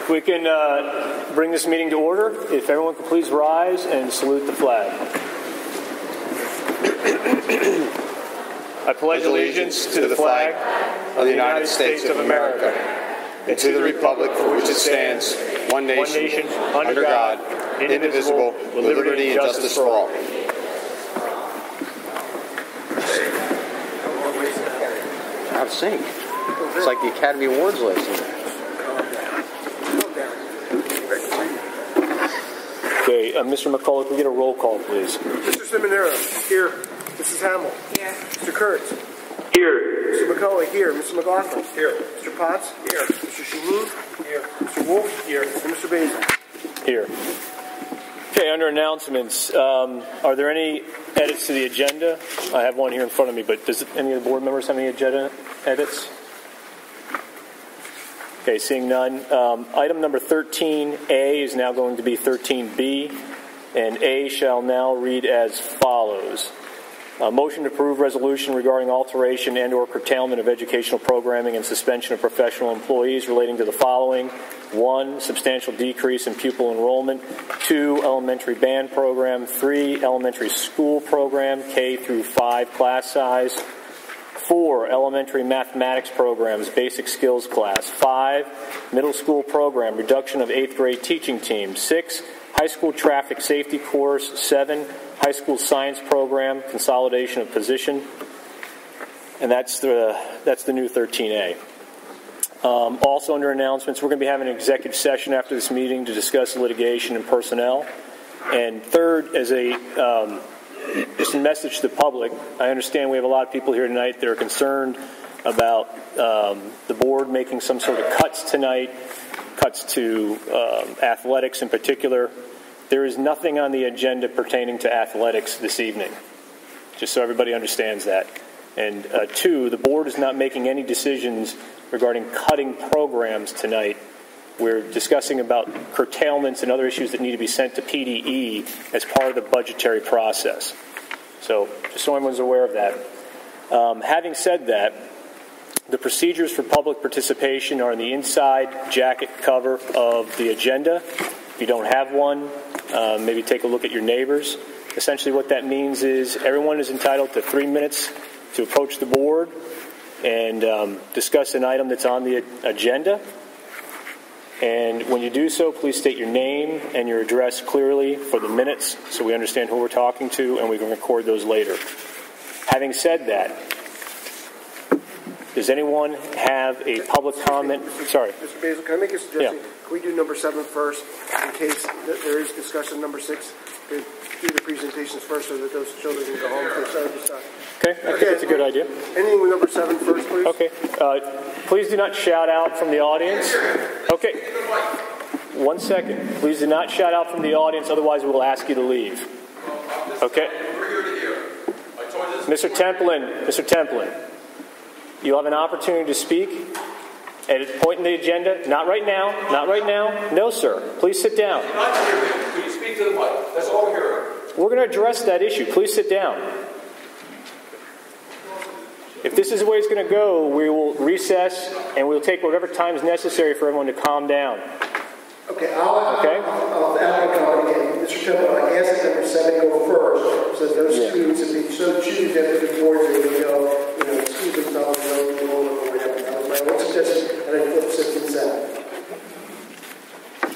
We can bring this meeting to order. If everyone could please rise and salute the flag. I pledge allegiance to the flag of the United States of America and to the republic for which it stands, one nation, under God, indivisible, with liberty and justice for all. Out of sync. It's like the Academy Awards last night. Okay, Mr. McCullough, can we get a roll call, please? Mr. Seminara, here. Mrs. Hamill. Here. Mr. Kurtz. Here. Mr. McCullough, here. Mr. McLaughlin. Here. Mr. Potts. Here. Mr. Shaheen. Here. Mr. Wolf. Here. And Mr. Basil. Here. Okay, under announcements, are there any edits to the agenda? I have one here in front of me, but does any of the board members have any agenda edits? Okay, seeing none. Item number 13A is now going to be 13B, and A shall now read as follows. A motion to approve resolution regarding alteration and or curtailment of educational programming and suspension of professional employees relating to the following. 1, substantial decrease in pupil enrollment. 2, elementary band program. 3, elementary school program, K through 5 class size. 4, elementary mathematics programs, basic skills class. 5, middle school program, reduction of 8th grade teaching team. 6, high school traffic safety course. 7, high school science program, consolidation of position. And that's the new 13A. Also under announcements, we're going to be having an executive session after this meeting to discuss litigation and personnel. And third, as just a message to the public, I understand we have a lot of people here tonight that are concerned about the board making some sort of cuts tonight, cuts to athletics in particular. There is nothing on the agenda pertaining to athletics this evening, just so everybody understands that. And 2, the board is not making any decisions regarding cutting programs tonight. We're discussing about curtailments and other issues that need to be sent to PDE as part of the budgetary process. So just so everyone's aware of that. Having said that, the procedures for public participation are in the inside jacket cover of the agenda. If you don't have one, maybe take a look at your neighbors. Essentially what that means is everyone is entitled to 3 minutes to approach the board and discuss an item that's on the agenda. And when you do so, please state your name and your address clearly for the minutes so we understand who we're talking to and we can record those later. Having said that, does anyone have a public comment? Sorry. Mr. Basil, can I make a suggestion? Yeah. Can we do number 7 first in case there is discussion number 6? Do the presentations first so that those children can go home. Okay, I think it's a good idea. Ending with number 7 first, please. Okay. Please do not shout out from the audience. Okay. 1 second. Please do not shout out from the audience, otherwise we will ask you to leave. Okay. Mr. Templin, you'll have an opportunity to speak at a point in the agenda. Not right now. Not right now. No, sir. Please sit down. Please speak to the mic. That's all we're hearing. We're going to address that issue. Please sit down. If this is the way it's going to go, we will recess and we'll take whatever time is necessary for everyone to calm down. Okay, I'll comment again. Mr. Temple, I asked that number 7 go first, so those students, if they so choose that the boards, they can go, excuse themselves, or whatever. That was my own suggestion, and I flip 6 and 7.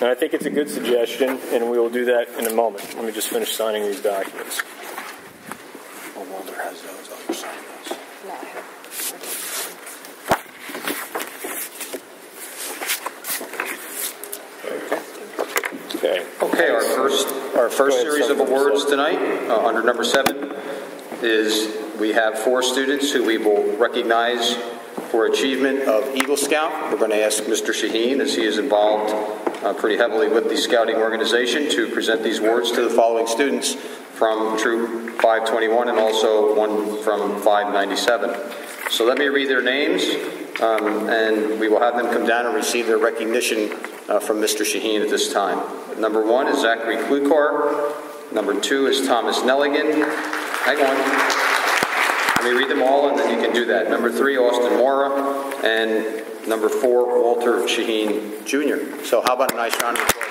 And I think it's a good suggestion, and we will do that in a moment. Let me just finish signing these documents. Oh, Walter has those. I'll just sign those. No, I have. Okay, our first series of awards tonight, under number 7, is we have 4 students who we will recognize for achievement of Eagle Scout. We're going to ask Mr. Shaheen, as he is involved pretty heavily with the scouting organization, to present these awards to the following students from Troop 521 and also one from 597. So let me read their names, and we will have them come down and receive their recognition from Mr. Shaheen at this time. Number 1 is Zachary Klukar. Number 2 is Thomas Nelligan. Hang on. Let me read them all, and then you can do that. Number 3, Austin Mora. And number 4, Walter Shaheen Jr. So how about a nice round of applause?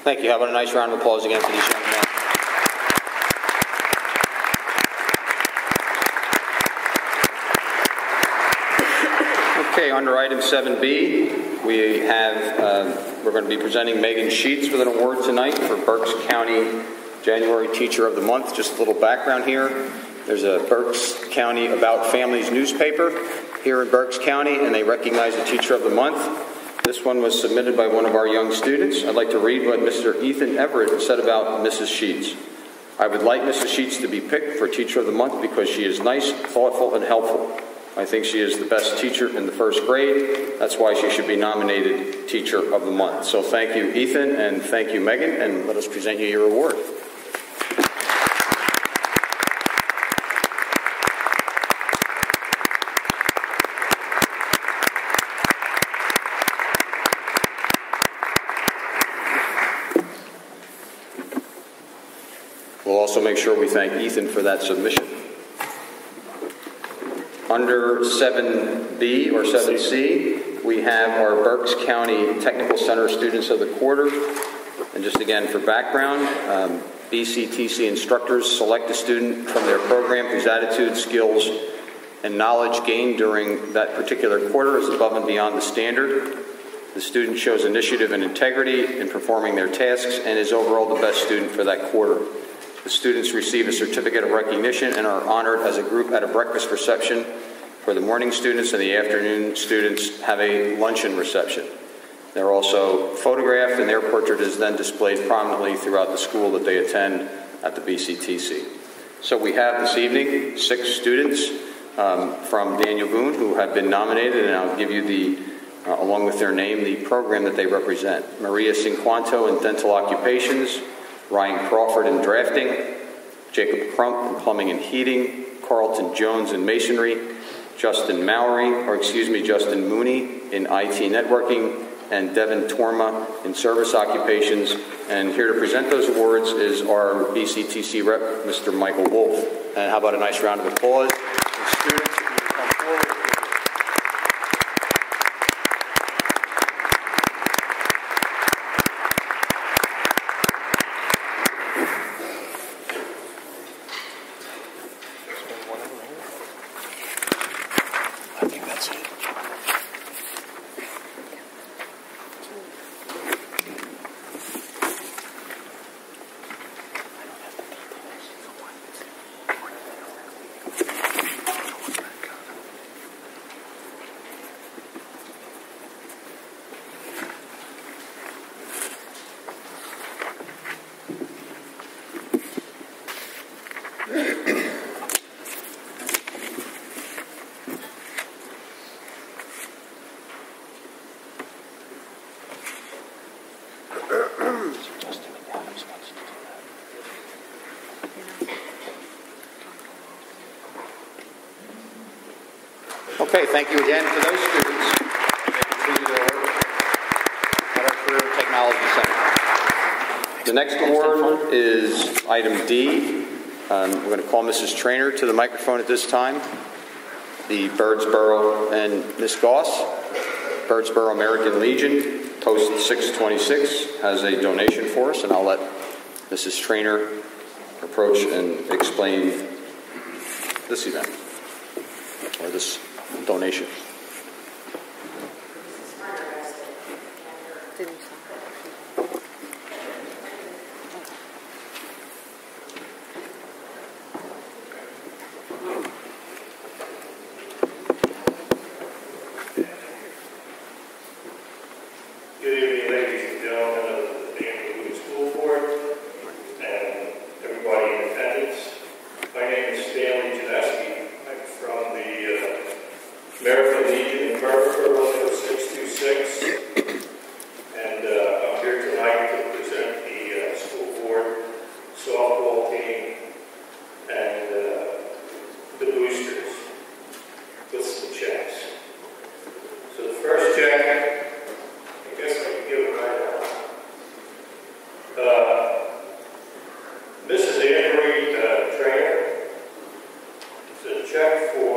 Thank you. How about a nice round of applause again for these young men? Okay, under item 7B, we're going to be presenting Megan Sheets with an award tonight for Berks County January Teacher of the Month. Just a little background here. There's a Berks County About Families newspaper here in Berks County, and they recognize the Teacher of the Month. This one was submitted by one of our young students. I'd like to read what Mr. Ethan Everett said about Mrs. Sheets. I would like Mrs. Sheets to be picked for Teacher of the Month because she is nice, thoughtful, and helpful. I think she is the best teacher in the first grade. That's why she should be nominated Teacher of the Month. So thank you, Ethan, and thank you, Megan, and let us present you your award. We'll also make sure we thank Ethan for that submission. Under 7B or 7C, we have our Berks County Technical Center Students of the Quarter. And just again for background, BCTC instructors select a student from their program whose attitude, skills, and knowledge gained during that particular quarter is above and beyond the standard. The student shows initiative and integrity in performing their tasks and is overall the best student for that quarter. The students receive a certificate of recognition and are honored as a group at a breakfast reception for the morning students, and the afternoon students have a luncheon reception. They're also photographed, and their portrait is then displayed prominently throughout the school that they attend at the BCTC. So we have this evening 6 students from Daniel Boone who have been nominated, and I'll give you along with their name, the program that they represent. Maria Cinquanto in Dental Occupations, Ryan Crawford in Drafting, Jacob Crump in Plumbing and Heating, Carlton Jones in Masonry, Justin Mooney in IT Networking, and Devin Torma in Service Occupations. And here to present those awards is our BCTC rep, Mr. Michael Wolf. And how about a nice round of applause for students who come forward. Okay, thank you again to those students. They continue to work at our Career Technology Center. The next award is item D. We're going to call Mrs. Trainer to the microphone at this time. The Birdsboro and Miss Goss. Birdsboro American Legion, Post 626, has a donation for us, and I'll let Mrs. Trainer approach and explain this event, or this donation. Good evening, ladies and gentlemen of the Danville School Board and everybody in attendance. My name is Stanley Janeski. I'm from the American Legion in Burford, 10626. And I'm here tonight to present the school board softball team and the boosters with some checks. So the first check, I guess I can give it right out. Mrs. Anne Marie Trainer, it's a check for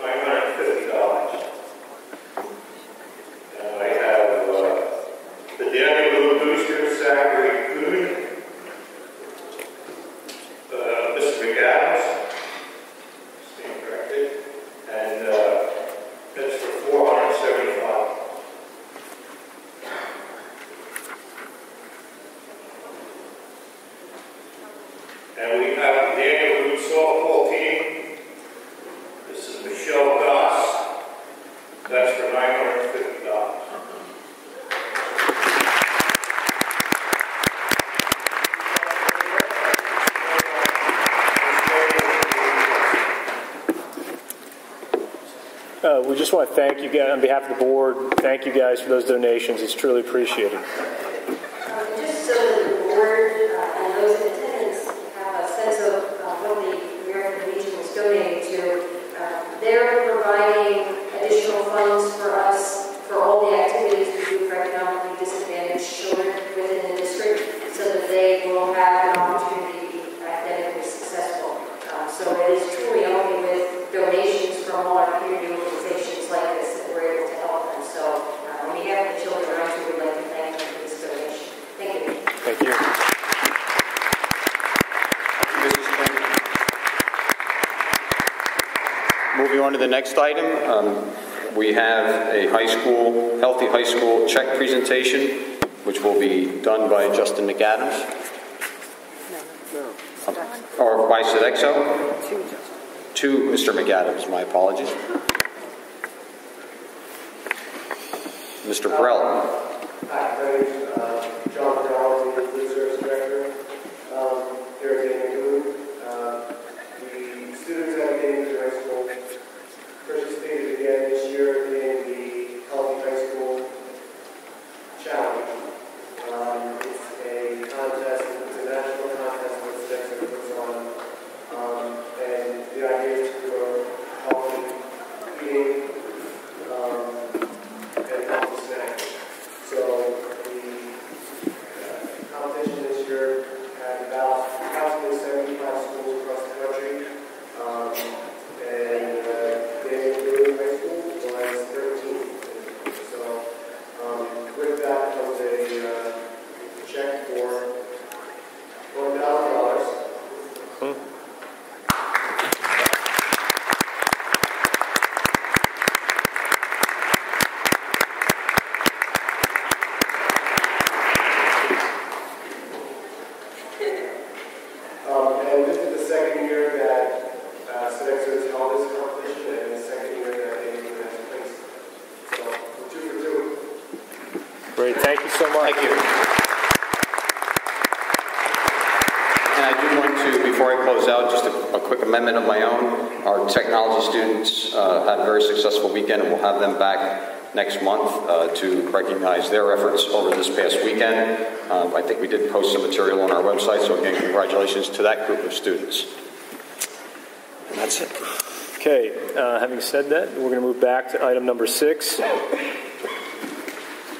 $950. And I have the Danny Blue Booster, Zachary Coon, Mr. McAdams, stand corrected, and that's for $475. And we have the Daniel Root softball team. This is Michelle Goss. That's for $950. We just want to thank you guys on behalf of the board. Thank you guys for those donations. It's truly appreciated. Just so that the board and those in attendance have a sense of what the American Legion is donating to, they're providing additional funds for us for all the activities we do for economically disadvantaged children within the district so that they will have an opportunity to be academically successful. So it is truly only with donations from all our community organizations like this that we're able to help them. So on behalf of the children, I too would like to thank them for this donation. Thank you. Thank you. Moving on to the next item, we have a healthy high school check presentation, which will be done by Justin McAdams. Or by Sodexo? To Mr. McAdams, my apologies. Mr. Burrell. Hi, my name is John Burrell, the Food Service Director here at Danville. The students at Danville High School participated again this year in the Healthy High School Challenge. It's a contest, it's a national contest that Sodexo puts on, and the idea is to healthy eating and healthy snacks. So the competition this year had about approximately 75 schools across the country, and Danville High School was 13. So with that comes a check for $1,000. And this is the second year that Sodexo has held this competition, and the second year that Danville has placed. So we're 2 for 2. Great. Thank you so much. Thank you. And I do want to, before I close out, just a quick amendment of my own. Our technology students had a very successful weekend, and we'll have them back next month to recognize their efforts over this past weekend. I think we did post some material on our website, so again, congratulations to that group of students. And that's it. Okay, having said that, we're going to move back to item number 6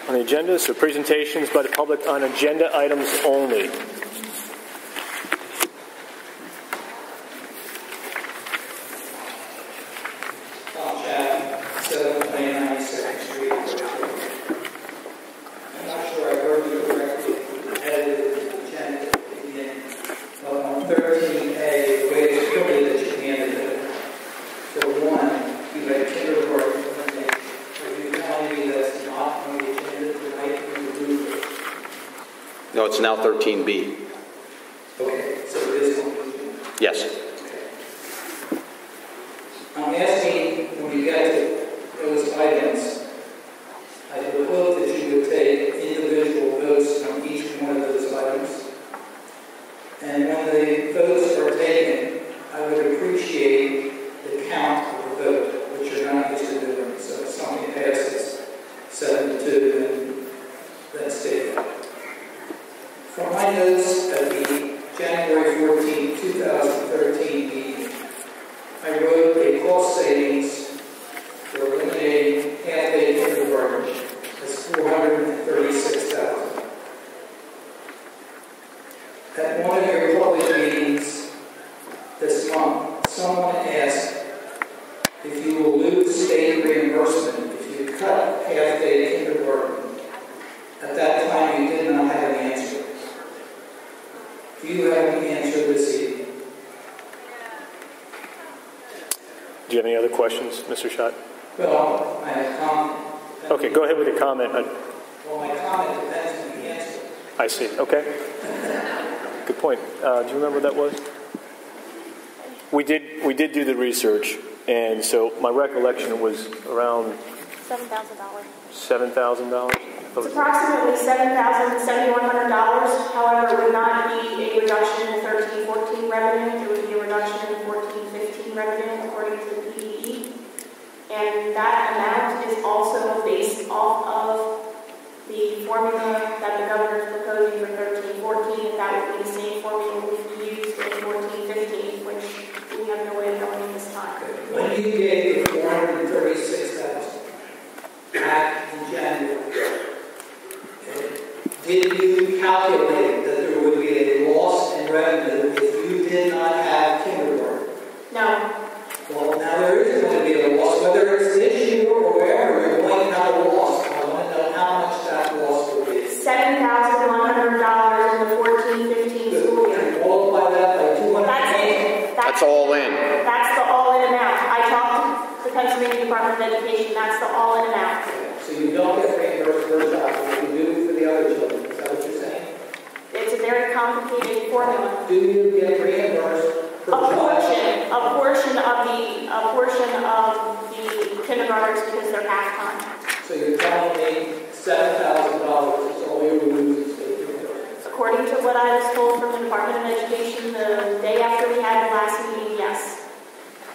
on the agenda. So presentations by the public on agenda items only. Tom Chad, 799 2nd Street. I'm not sure I heard you correctly. Edited the agenda at the beginning. But on 13A, the way it's printed that you handed it. For one, you had kindergarten eliminate. Are you telling me that's not on the agenda tonight when you move it? No, it's now 13B. Okay, so it is on the agenda. Yes. I'm asking, when we get to those items, I would hope that you would take $436,000. At one of your public meetings this month, someone asked if you will lose state reimbursement if you cut half-day kindergarten. At that time, you did not have an answer. Do you have an answer this evening? Do you have any other questions, Mr. Schott? Well, I have a comment. Okay, go ahead with your comment. Well, my comment depends on the answer. I see. Okay. Good point. Do you remember what that was? We did do the research, and so my recollection was around $7,000. $7,000. It's approximately $7,100. However, it would not be a reduction in 13-14 revenue. It would be a reduction in 14-15 revenue according to the PDE. And that amount is also based off of the formula that the governor is proposing for 13-14. That would be the same formula we've used in 14-15, which we have no way of knowing this time. When you gave the $436,000 back in January, did you calculate that there would be a loss in revenue if you did not have kindergarten? No. Well, now there is going to be a loss, whether it's this year or wherever, you're going to have a loss. I want to know how much that loss will be. $7,100 in the 14-15 school year. Multiply that by 200. That's all in. That's the all-in amount. I talked to the Pennsylvania Department of Education. That's the all-in amount. So you don't get reimbursed for a child, like you do for the other children. Is that what you're saying? It's a very complicated formula. Do you get reimbursed per child? A portion of the kindergartners because they're half-time. So you're telling me $7,000 is all you lose in state reimbursement? According to what I was told from the Department of Education the day after we had the last meeting, yes.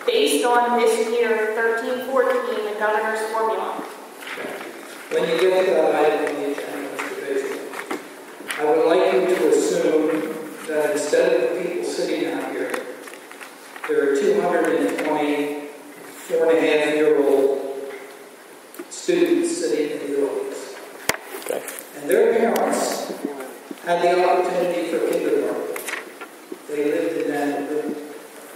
Based on this year, 13-14, the governor's formula. When you get to that item on the agenda, Mr. Basin, I would like you to assume that instead of the people sitting out here, there are 220 4.5-year-old students sitting in the audience. Okay. And their parents had the opportunity for kindergarten. They lived in that.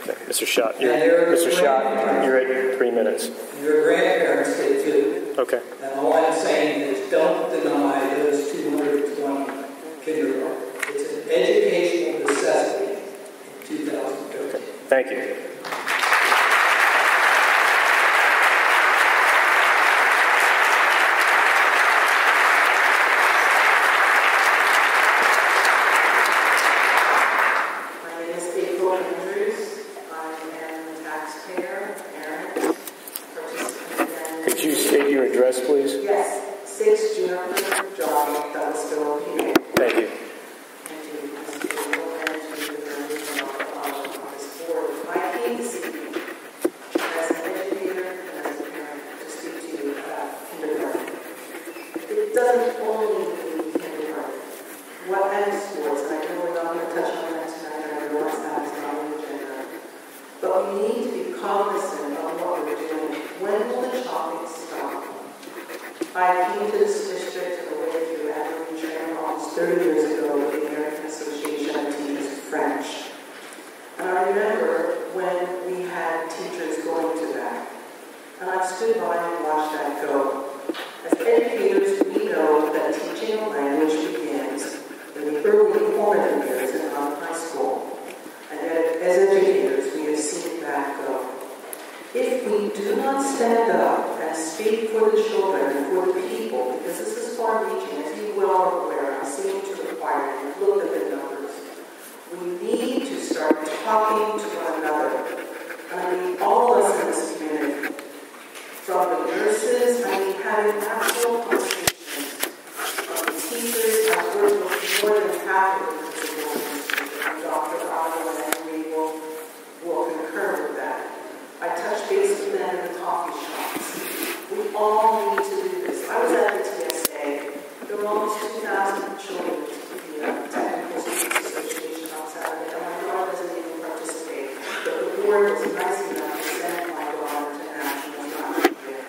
Okay. Mr. Schott, you're at 3 minutes. And your grandparents did too. Okay. And all I'm saying is don't deny those 220 kindergarten. It's an educational necessity in 2013. Okay. Thank you. My name is April Andrews. I am a taxpayer, parent, participant. Could you state your address, please? Yes, 6 Juniper Drive, Douglasville, PA. Thank you. And to Ms. April and to the members of this board. I came this evening as an educator and as a parent to speak to you about kindergarten. It doesn't only mean kindergarten. What ends sports, and I know we're not going to touch on that tonight, and I realize that is not on the agenda. But we need to be cognizant of what we're doing. When will the chopping stop? I came to this district and away through Adelaide training almost 30 years ago with the American Association of Teachers of French. And I remember when we had teachers going to that. And I stood by and watched that go. As educators, we know that teaching a language begins in the early formative years in high school. And as educators, we have seen that go. If we do not stand up and speak for the children and for the people, because this is far-reaching, as you well are aware, I'm seeing to inquire and look at the numbers, we need to start talking to one another. And I mean all of us in this community, from the nurses, I mean having actual conversations, from the teachers, I've worked with more than half of the principals, and Dr. Otto and Henry will concur with that. I touched base with them in the coffee shops. We all need to do this. I was at the TSA. There were almost 2,000 children in the Technical Students Association on Saturday, and my daughter doesn't even participate. But the board was nice enough to send my daughter to nationals not here.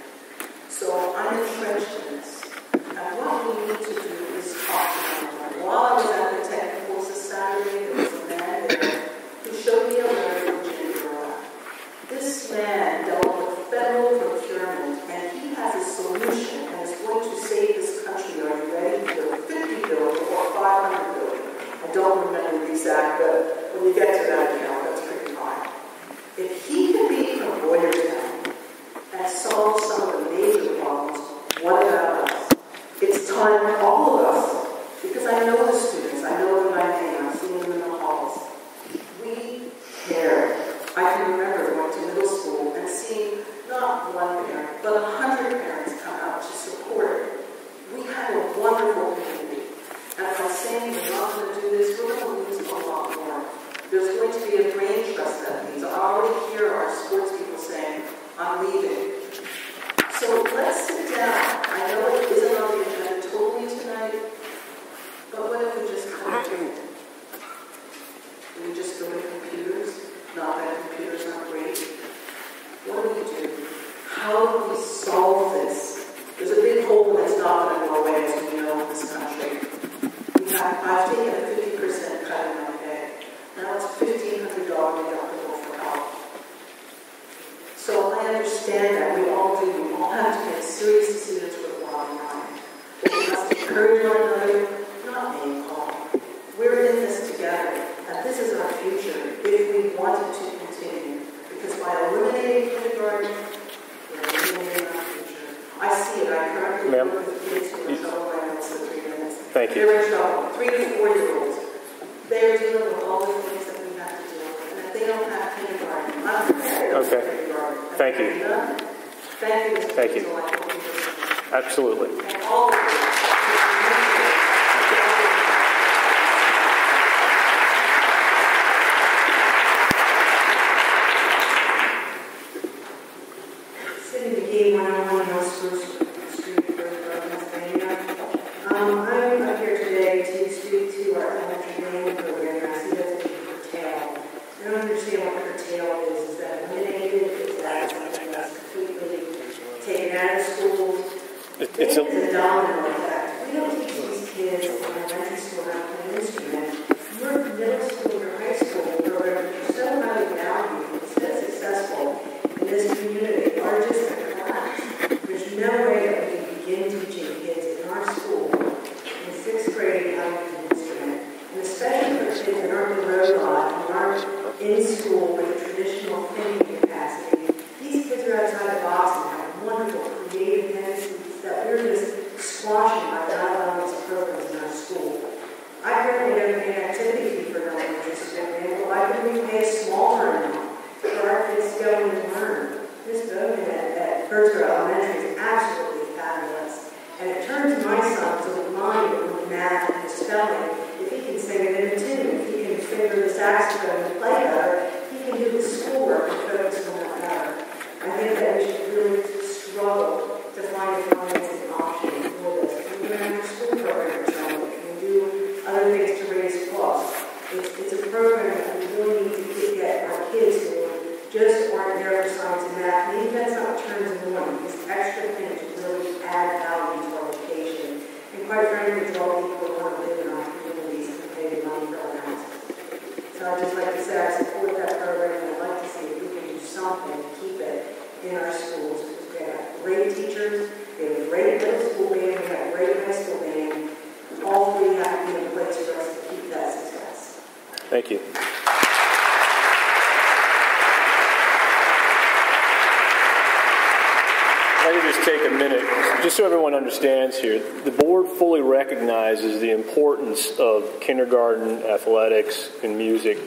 So I'm entrenched in this. And what we need wonderful community. And by saying we're not going to do this, we're going to lose a lot more. There's going to be a brain trust that means I already hear our sports people saying, I'm leaving. So let's sit down. I know it isn't on the agenda totally tonight, but what if we just come to it? Do we just go to computers? Not that computers aren't great. What do we do? How do we solve this? There's a big hole that's not going to go away, as we know, in this country. I've taken a 50% cut in my pay. Now it's $1,500 deductible for health. So I understand that. We all do. We all have to make serious decisions with the bottom line. But we must encourage one another, not name call. We're in this together, and this is our future if we wanted to continue. Because by eliminating kindergarten, we're eliminating our future. I see it. I currently work with kids who are in trouble by almost 3 minutes. Thank you. They're in trouble. 3 to 4-year-olds. They're dealing with all the things that we have to deal with. And if they don't have kindergarten, I'm prepared for kindergarten. Thank you. Thank you. Thank you. Absolutely. And all of you. Cindy McGee, 101 North Spruce Street, Pennsylvania. I'm up here today to speak to our elementary training program. I see that's being curtailed. I don't understand what curtail is. Is that eliminated? Is that something that's completely taken out of schools? It's a domino effect. We don't teach these kids in elementary school how to play an instrument. Your middle school or high school program are so highly valued and so successful in this community are just a collapse. There's no way that we can begin teaching kids in our school in 6th grade how to play an instrument. And especially for kids that aren't the robot and aren't in school with a traditional thinking capacity. These kids are outside the box and have wonderful creative tendencies that we're just squashing by not allowing these programs in our school. I currently don't pay an activity fee for elementary school, and why couldn't we pay a smaller amount for our kids to go and learn? Ms. Bowman at Berger Elementary is absolutely fabulous. And it turns my son to the mind with math and spelling. If he can sing it in a tune, if he can figure the saxophone and play better, he can do the schoolwork and focus on that better. I think that we should really struggle to find a financing option for this. We can have a school program or something. We can do other things to raise costs. It's a program that we really need to get our kids who just aren't there for science and math. Maybe that's not what turns them on. These extra things really add value to our education. And quite frankly, draw people who want to live in our communities and pay the money for our houses. So I'd just like to say I support that program, and I'd like to see if we can do something to keep it in our schools. Because we have great teachers, we have a great middle school band, we have a great high school band. All three have to be in place for us to keep that success. Thank you. If I could just take a minute, just so everyone understands here, the board fully recognizes the importance of kindergarten athletics and music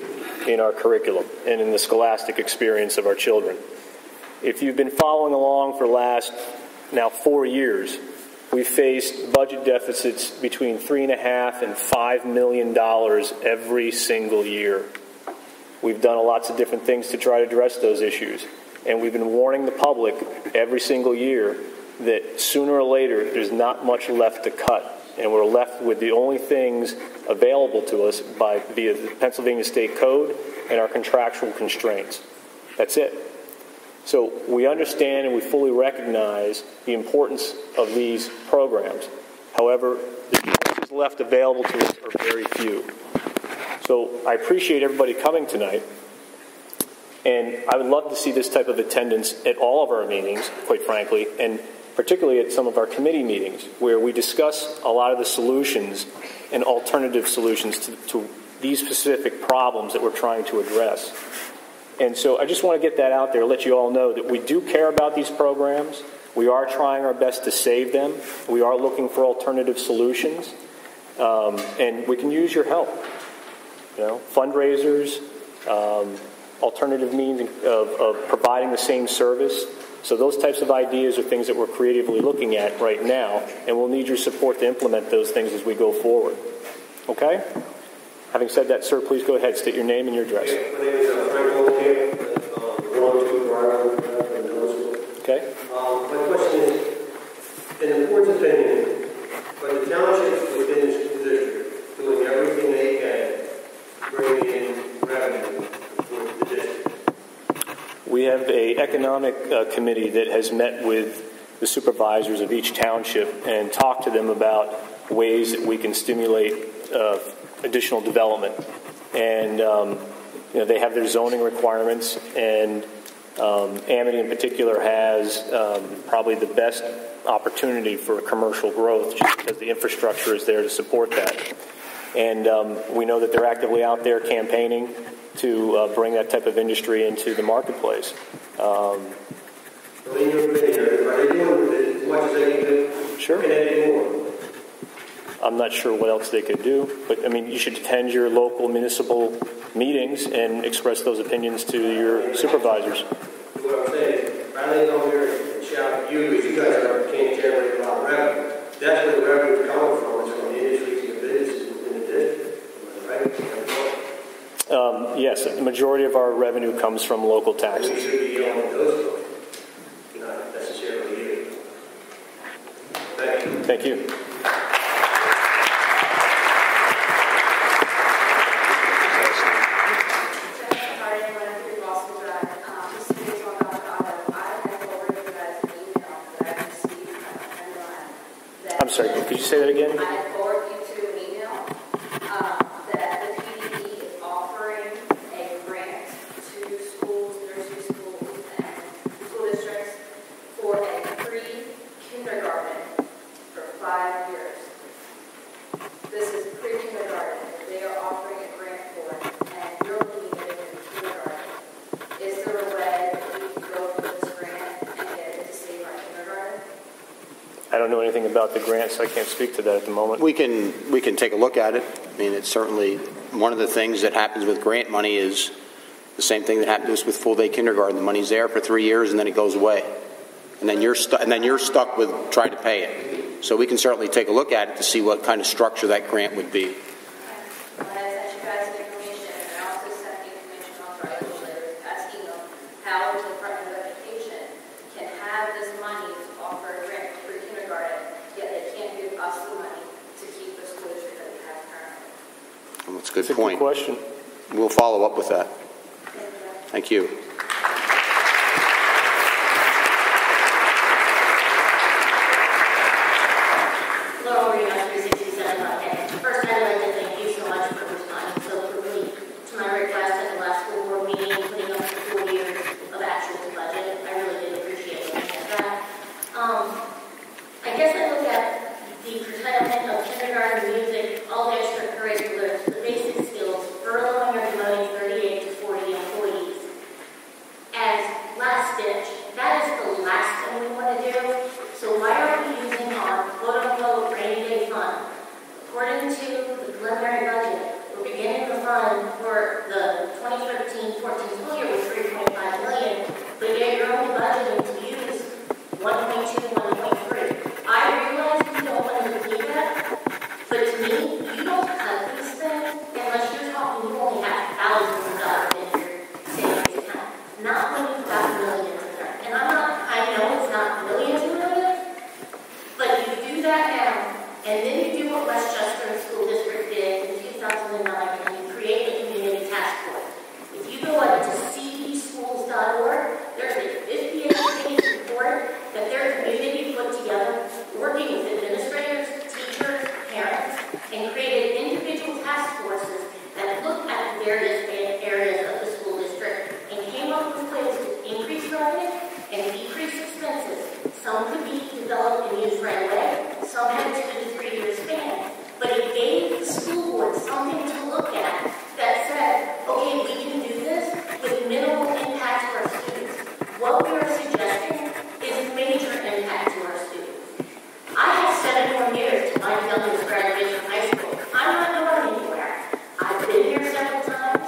in our curriculum and in the scholastic experience of our children. If you've been following along for the last now 4 years, we've faced budget deficits between $3.5 and $5 million every single year. We've done lots of different things to try to address those issues. And we've been warning the public every single year that sooner or later there's not much left to cut. And we're left with the only things available to us via the Pennsylvania State Code and our contractual constraints. That's it. So we understand and we fully recognize the importance of these programs. However, the resources left available to us are very few. So I appreciate everybody coming tonight. And I would love to see this type of attendance at all of our meetings, quite frankly, and particularly at some of our committee meetings, where we discuss a lot of the solutions and alternative solutions to these specific problems that we're trying to address. And so I just want to get that out there, let you all know that we do care about these programs. We are trying our best to save them. We are looking for alternative solutions. And we can use your help. You know, fundraisers, alternative means of providing the same service. So those types of ideas are things that we're creatively looking at right now, and we'll need your support to implement those things as we go forward. Okay? Having said that, sir, please go ahead. State your name and your address. My name is Frank Goldkamp, 102 Briarwood in middle school. Okay. My question is, in the board's opinion, are the townships within the school district doing everything they can to bring in revenue for the district? We have an economic committee that has met with the supervisors of each township and talked to them about ways that we can stimulate additional development. And they have their zoning requirements, and Amity in particular has probably the best opportunity for commercial growth just because the infrastructure is there to support that. And we know that they're actively out there campaigning to bring that type of industry into the marketplace. So in your opinion, are they doing as much as they can do? Sure. Can they do more? I'm not sure what else they could do, but I mean, you should attend your local municipal meetings and express those opinions to your supervisors. What I'm saying is, rather than come here and shout at you, because you guys can't generate a lot of revenue. That's where the revenue is coming from. It's from the industry to the businesses in the district, right? Yes, the majority of our revenue comes from local taxes. We should be on those folks, not necessarily you. Thank you. Thank you. I'm sorry, could you say that again? I forward you to an email that the PDE is offering a grant to schools, nursery schools, and school districts for a free kindergarten for 5 years. This is pre-kindergarten. They are offering a grant for it, and you're looking at it in kindergarten. Is there a way that we can go for this grant and get it to save our kindergarten? I don't know anything about the grant, so I can't speak to that at the moment. We can take a look at it. I mean, it's certainly one of the things that happens with grant money is the same thing that happens with full day kindergarten. The money's there for 3 years and then it goes away, and then you're stuck with trying to pay it. So we can certainly take a look at it to see what kind of structure that grant would be. When I sent you guys the information, and I also sent the information on to our legislators asking them how the Department of Education can have this money to offer a grant for kindergarten, yet they can't give us the money to keep the school district that we have currently. Well, that's a good That's point. a good question. We'll follow up with that. Thank you. Laurel Reno, 367 Buckhead. First, I'd like to thank you so much for responding so quickly to my request at the last school board meeting, putting up the 4 years of actual budget. I really did appreciate looking at that. I guess I look at the curtailment of kindergarten music, all the extracurriculars, the basic skills, furloughing or demoting 38 to 40 employees as last ditch. That is the last thing we want to do. So why are we using our quote-unquote rainy day fund? According to the preliminary budget, we're beginning the fund for the 2013-14 school year with $3.5 million, but yet you're only budgeting to use 1.2, 1.3. I realize you don't want to do that, but to me, you don't cut these things unless you're talking you only have thousands of dollars in your savings account, not when you've got millions in there. And I know it's not millions and millions, but you do that now, and then you do what Westchester School District did in 2009, and you create a community task force. If you go to cdschools.org, there's a 58-page report that their community put together, working with administrators, teachers, parents, and created individual task forces that looked at the various areas of the school district and came up with ways to increase revenue and decrease expenses. Some could be developed and used right away. Some had a 2 to 3 year span. But it gave the school board something to look at that said, okay, we can do this with minimal impact to our students. What we are suggesting is major impact to our students. I have 7 more years to my youngest graduation from high school. I'm not going anywhere. I've been here several times.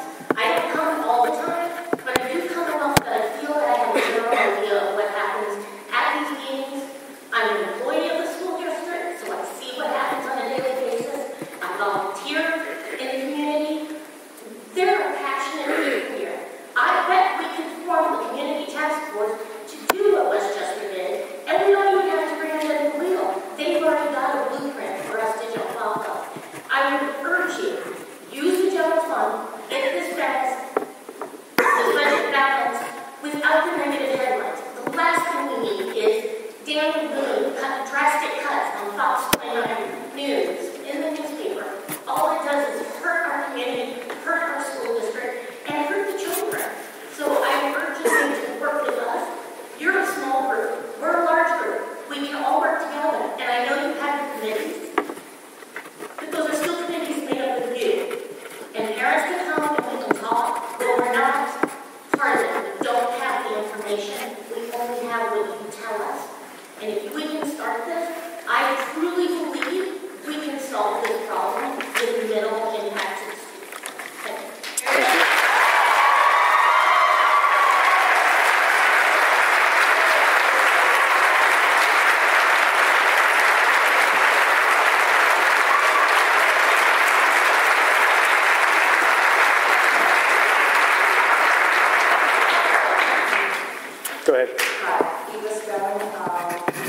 go ahead. Hi, Eva Stone,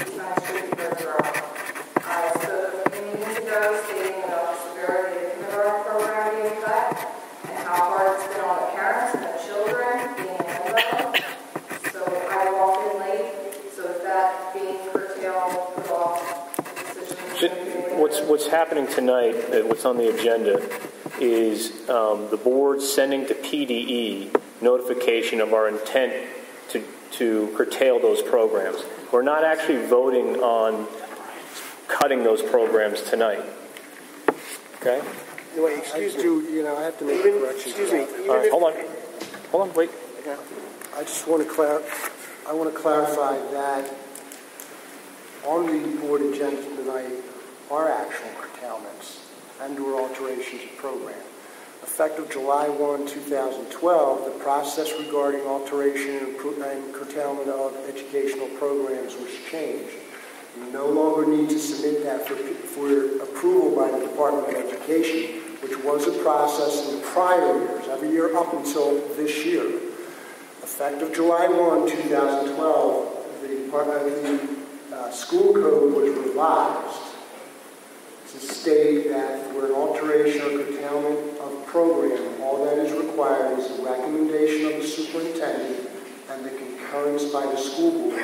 East Main Street, Birdsboro. I spoke a few meetings ago stating about the severity of the kindergarten program being cut and how hard it's been on the parents and the children being in limbo. So I walked in late, so is that being curtailed, put off? What's happening tonight, what's on the agenda, is the board sending to PDE notification of our intent to curtail those programs. We're not actually voting on cutting those programs tonight. Okay? Wait, excuse me, I have to make a correction. Excuse me. All right, hold on, wait. I just want to clarify that on the board agenda tonight are actual curtailments and/or alterations of program. Effective July 1, 2012, the process regarding alteration and curtailment of educational programs was changed. You no longer need to submit that for approval by the Department of Education, which was a process in prior years, every year up until this year. Effective July 1, 2012, the school code was revised to state that for an alteration or curtailment of program, all that is required is a recommendation of the superintendent and the concurrence by the school board.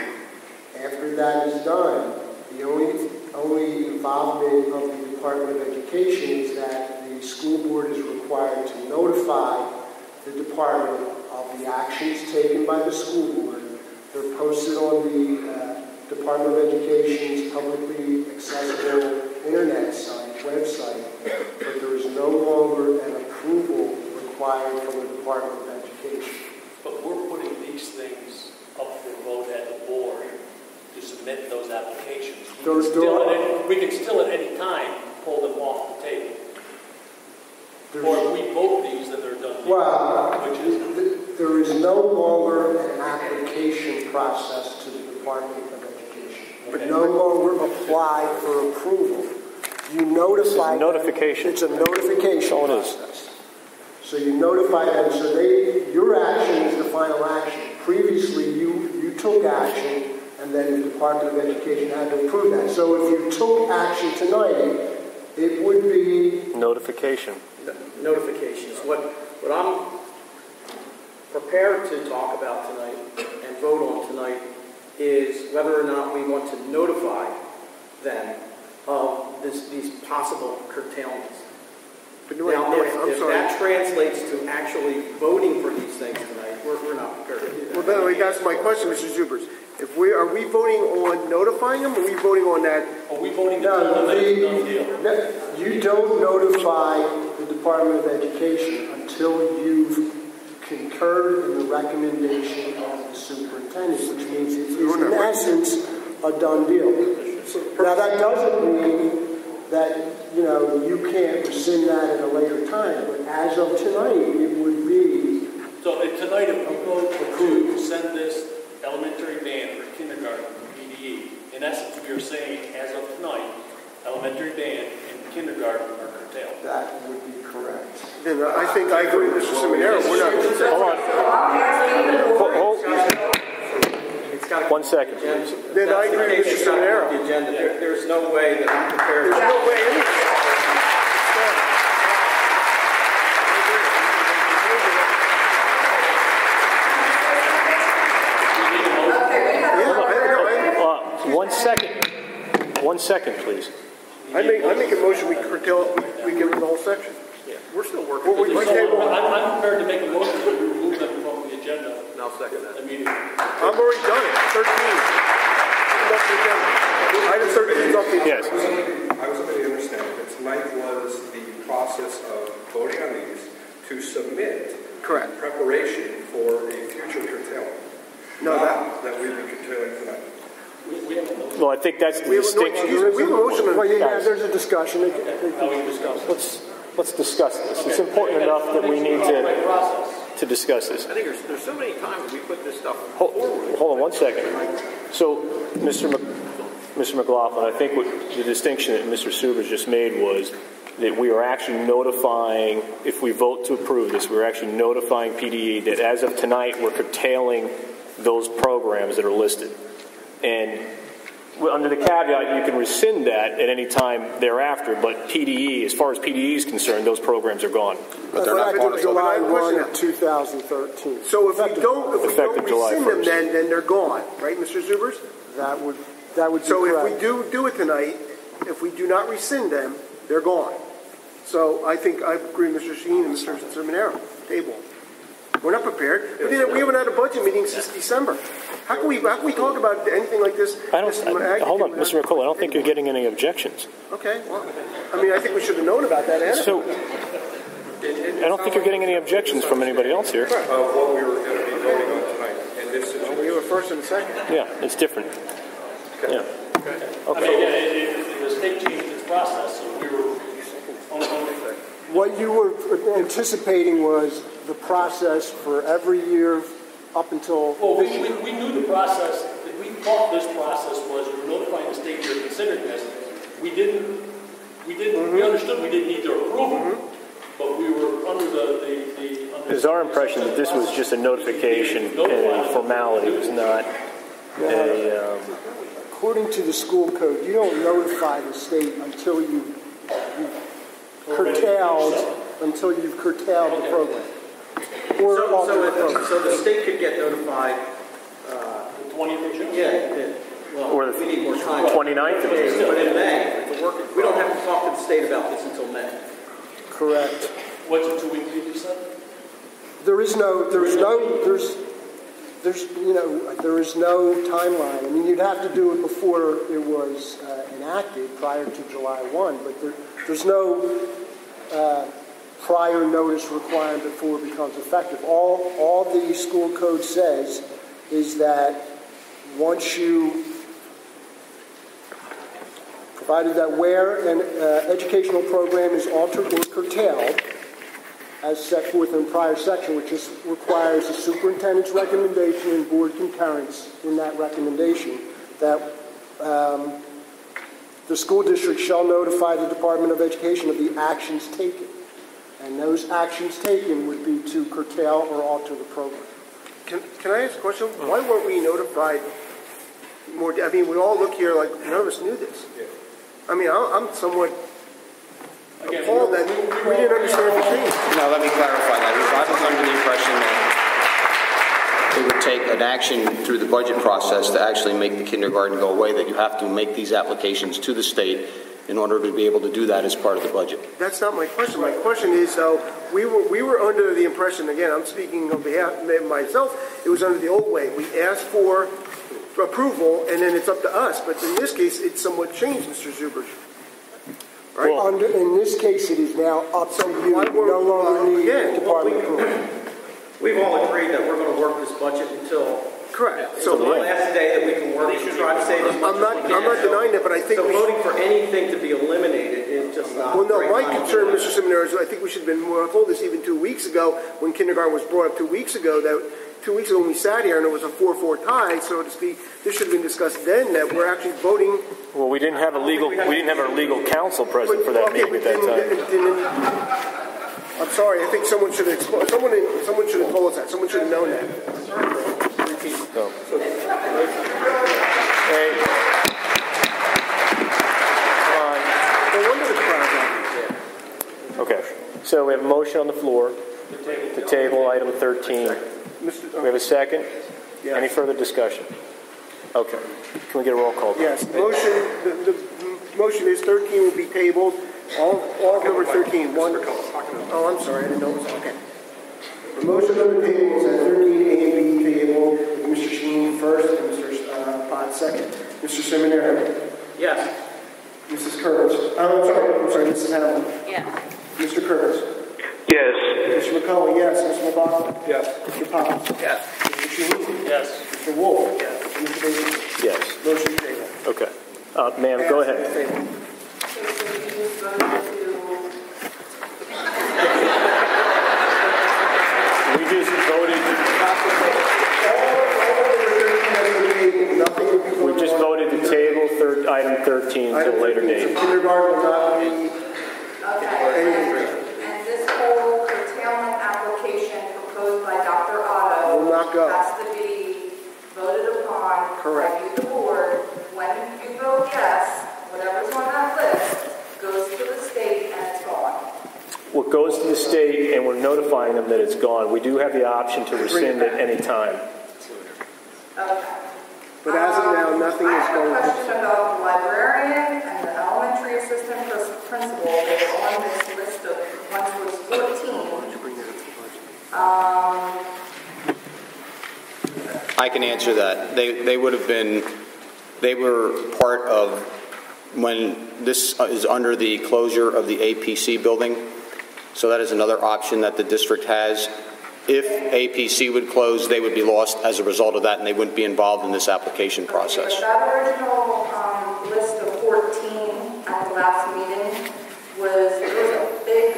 After that is done, the only involvement of the Department of Education is that the school board is required to notify the department of the actions taken by the school board. They're posted on the Department of Education's publicly accessible internet site, website, but there is no longer an approval required from the Department of Education. But we're putting these things up for vote at the board to submit those applications. We can still at any time pull them off the table. Or if we vote these, then they're done. Well, there is no longer an application process to the Department of Education. But no longer apply for approval. You notify them. Notification. It's a notification process. So you notify them. So your action is the final action. Previously, you took action, and then the Department of Education had to approve that. So if you took action tonight, it would be notification. Notifications. What I'm prepared to talk about tonight and vote on tonight is whether or not we want to notify them of these possible curtailments. Now, if that translates to actually voting for these things tonight, we're not prepared to do that. Well, by the way, that's my question, Mr. Zubers. Are we voting on notifying them, or are we voting on that? Are we voting on you don't notify the Department of Education until you've concurred in the recommendation of the superintendent, which means it is, in essence, a done deal. Now, that doesn't mean that, you can't rescind that at a later time, but as of tonight, it would be... So tonight, if we vote to send this elementary band for kindergarten to PDE, in essence, we are saying, as of tonight, elementary band and kindergarten are curtailed. That would be correct. Then I think I agree with Mr. Seminaro. We're not... Hold on. 1 second. Then I agree with Mr. Seminaro. There's no way that I'm prepared. There's no way One second, please. I make a motion we curtail, we get rid of the whole section. Yeah, we're still working. I'm prepared to make a motion to remove them from the agenda. And I'll second that. Immediately. I've already done it. 13. Item 13 is off the agenda. Yes. I was hoping to understand that tonight was the process of voting on these to submit preparation for a future curtailment. No, that we've been curtailing tonight. Well, I think that's the distinction. There's a discussion. Let's discuss this. It's important enough that we need to discuss this. I think there's so many times we put this stuff forward. Hold on 1 second. So, Mr. McLaughlin, I think what the distinction that Mr. Subers just made was that we are actually notifying, if we vote to approve this, we're actually notifying PDE that as of tonight we're curtailing those programs that are listed. And under the caveat, you can rescind that at any time thereafter, but PDE, as far as PDE is concerned, those programs are gone. But they're not part of July the 1 of 2013. So if we don't rescind them, 1st. then they're gone, right, Mr. Zubers? That would be So correct. if we do it tonight, if we do not rescind them, they're gone. So I think I agree with Mr. Sheen and Mr. Seminaro. Table. We're not prepared. We haven't had a budget meeting since December. How can we talk about anything like this? Hold on, Mr. McCullough, I don't think you're getting any objections. Okay, well, I mean, I think we should have known about that. So, I don't think you're getting any objections from anybody else here. Of what we were going to be voting on tonight. And this is we were first and second. Yeah, it's different. Okay. Yeah. I mean, again, the state changed its process, so we were on What you were anticipating was the process for every year up until Well, this year. we knew the process. We thought this process was we were notifying the state you're considering this. We understood we didn't need their approval, but we were under It was our impression that this was just a notification and a formality. It was not a... According to the school code, you don't notify the state until you've curtailed the program. So the state could get notified. the 20th of June. Yeah. Well, Or the we need more time. 29th of June. But in May, we don't have to talk to the state about this until May. Correct. What's a 2-week leave, you said? There is no timeline. I mean, you'd have to do it before it was enacted, prior to July 1, but there's no prior notice requirement before it becomes effective. All the school code says is that once you, provided that where an educational program is altered or curtailed, as set forth in the prior section, which requires the superintendent's recommendation and board concurrence in that recommendation, that the school district shall notify the Department of Education of the actions taken. And those actions taken would be to curtail or alter the program. Can I ask a question? Why weren't we notified more? I mean, we all look here like none of us knew this. I mean, I'm somewhat appalled that we didn't understand the change. Now, let me clarify that. I was under the impression that it would take an action through the budget process to actually make the kindergarten go away, that you have to make these applications to the state in order to be able to do that as part of the budget. That's not my question. My question is, we were under the impression, again, I'm speaking on behalf of myself, it was under the old way. We asked for approval, and then it's up to us. But in this case, it's somewhat changed, Mr. Zubers. Right? Well, in this case, it is now up to you. You no longer need department approval. We've all agreed that we're going to work this budget until correct. So the last day that we can work to try to save as much as we can. I'm not denying that, but I think so voting for anything to be eliminated is just not. Well, no, my concern, Mr. Seminaro, is I think we should have been more. I told this even 2 weeks ago when kindergarten was brought up 2 weeks ago. That 2 weeks ago when we sat here and it was a 4-4 tie, so to speak. This should have been discussed then. That we're actually voting. Well, we didn't have our legal counsel present for that meeting at that time. I'm sorry. I think someone should have explained. Someone should have told us that. Someone should have known that. No. Hey. Come on. Okay. So we have a motion on the floor to table item 13. We have a second? Yes. Any further discussion? Okay. Can we get a roll call? Yes. The motion is 13 will be tabled. All number 13. Oh, I'm sorry. I didn't know it was okay. The motion on the table is that 13A be tabled. Mr. Sheen first and Mr. Potts second. Mr. Seminaro. Yes. Mrs. Kurtz. I'm sorry. Mrs. Hamlin. Yes. Mr. Kurtz. Yes. Mr. McCullough, yes. Mr. McBaugh. Yes. Mr. Potts. Yes. Mr. Sheen. Yes. Mr. Wolf. Yes. Mr. Davis. Yes. Motion tabled. Okay. Ma'am, go ahead. We just voted. We just voted to table item 13 until a later date. Kindergarten will not be. Okay. And this whole curtailment application proposed by Dr. Otto Will not go. has to be what goes to the state and we're notifying them that it's gone, we do have the option to rescind at any time. Okay. But as of now, nothing is going I have a question about the librarian and the elementary assistant principal. They were on this list of, once was 14. I can answer that. They would have been, they were part of when this is under the closure of the APC building. So that is another option that the district has. If APC would close, they would be lost as a result of that, and they wouldn't be involved in this application process. But that original list of 14 at the last meeting there was a big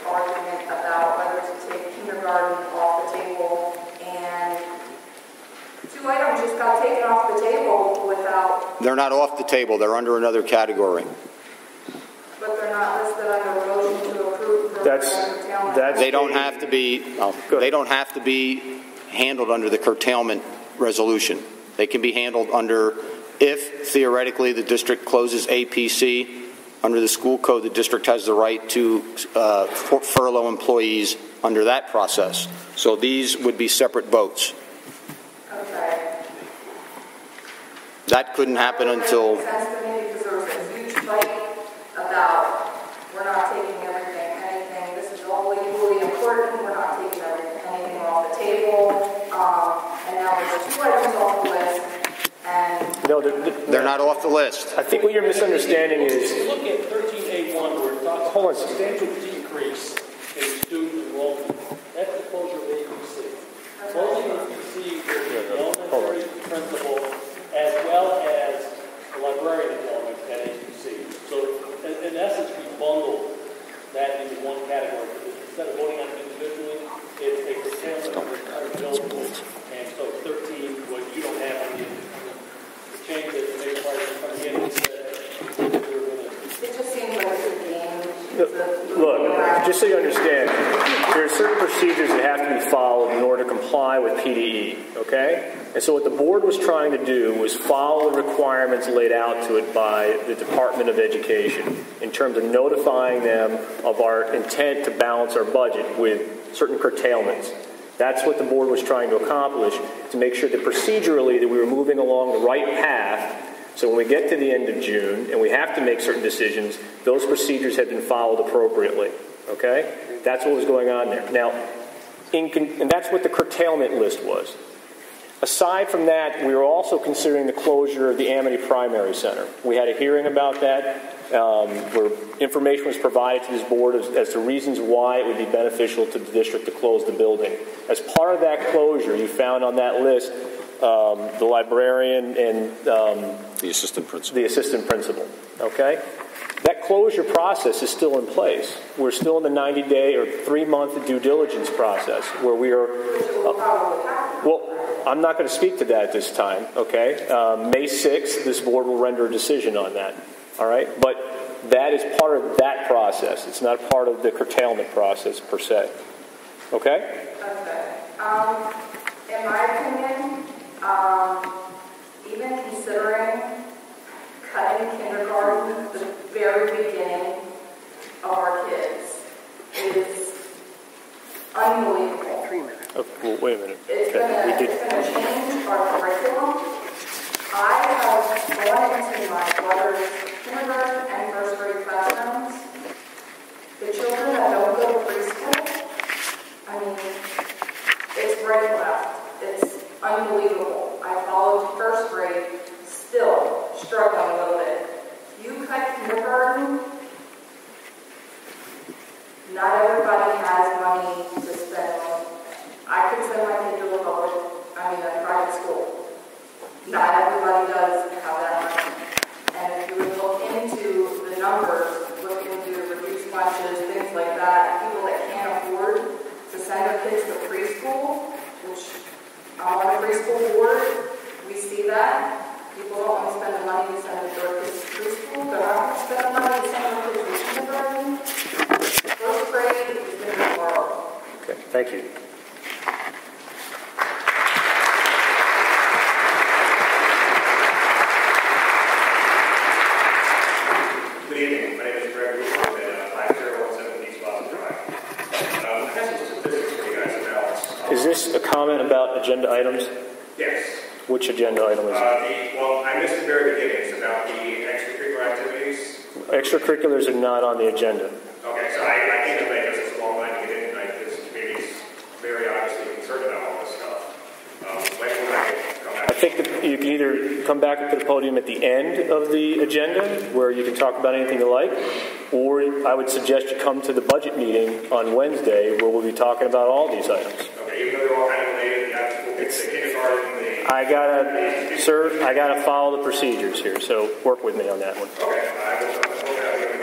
argument about whether to take kindergarten off the table, and 2 items just got taken off the table without. They're not off the table. They're under another category. But they're not listed under a motion to approve. They don't have to be. They don't have to be handled under the curtailment resolution. They can be handled under, if theoretically the district closes APC, under the school code, the district has the right to furlough employees under that process. So these would be separate votes. Okay. That couldn't happen until. It makes sense to me because there was a huge fight about we're not taking anything. This is all equally important. We're not taking anything off the table. And now there's 2 items off the list. And no, they're not off the list. I think what you're misunderstanding is. Look at 13A1 where it talks about a substantial decrease in student enrollment. That's the closure of APC. Closing APC is the elementary principal as well as the librarian development at APC. So in essence, we bundle that into one category. Instead of voting on it individually, it's a curtailment of the entire building. And so 13, what you don't have on the change that the mayor party come in and said we were going to. It just seems like it's a game. Look, just so you understand, there are certain procedures that have to be followed in order to comply with PDE, okay? And so what the board was trying to do was follow the requirements laid out to it by the Department of Education in terms of notifying them of our intent to balance our budget with certain curtailments. That's what the board was trying to accomplish, to make sure that procedurally that we were moving along the right path. So when we get to the end of June and we have to make certain decisions, those procedures have been followed appropriately. Okay? That's what was going on there. Now, and that's what the curtailment list was. Aside from that, we were also considering the closure of the Amity Primary Center. We had a hearing about that where information was provided to this board as to reasons why it would be beneficial to the district to close the building. As part of that closure, you found on that list the librarian and the assistant principal. The assistant principal. Okay? That closure process is still in place. We're still in the 90-day or 3-month due diligence process where we are. Well, I'm not going to speak to that at this time. Okay? May 6th, this board will render a decision on that. All right? But that is part of that process. It's not part of the curtailment process per se. Okay? Okay. In my opinion, even considering cutting kindergarten, the very beginning of our kids, is unbelievable. 3 minutes. Oh, well, wait a minute. It's going to change our curriculum. I have gone into my brother's kindergarten and first grade classrooms. The children that don't go to preschool, I mean, it's right and left. It's unbelievable. I followed first grade, still struggling a little bit. You cut kindergarten, not everybody has money to spend on. I could send my kid to a private school. Not everybody does have that money. And if you would look into the numbers, look into reduced lunches, things like that, people that can't afford to send their kids to preschool, which I'm on a preschool board, we see that. People don't want to spend the money to send their kids to preschool. They're not going to spend the money to send their kids to kindergarten. First grade is going to be horrible. Okay, thank you. Good evening. My name is Greg Russo. I'm at 5017 East Boston Drive. Is this a comment about agenda items? Yes. Which agenda item is it? Well, I missed the very beginning. It's about the extracurricular activities. Extracurriculars are not on the agenda. Okay, so I came in late because it's a long night to get in tonight because the committee's very obviously concerned about all this stuff. When will I come back? I think that you can either come back to the podium at the end of the agenda, where you can talk about anything you like, or I would suggest you come to the budget meeting on Wednesday, where we'll be talking about all these items. Okay, even though they're all kind of related, the kindergarten, I gotta follow the procedures here, so work with me on that one. Okay, I will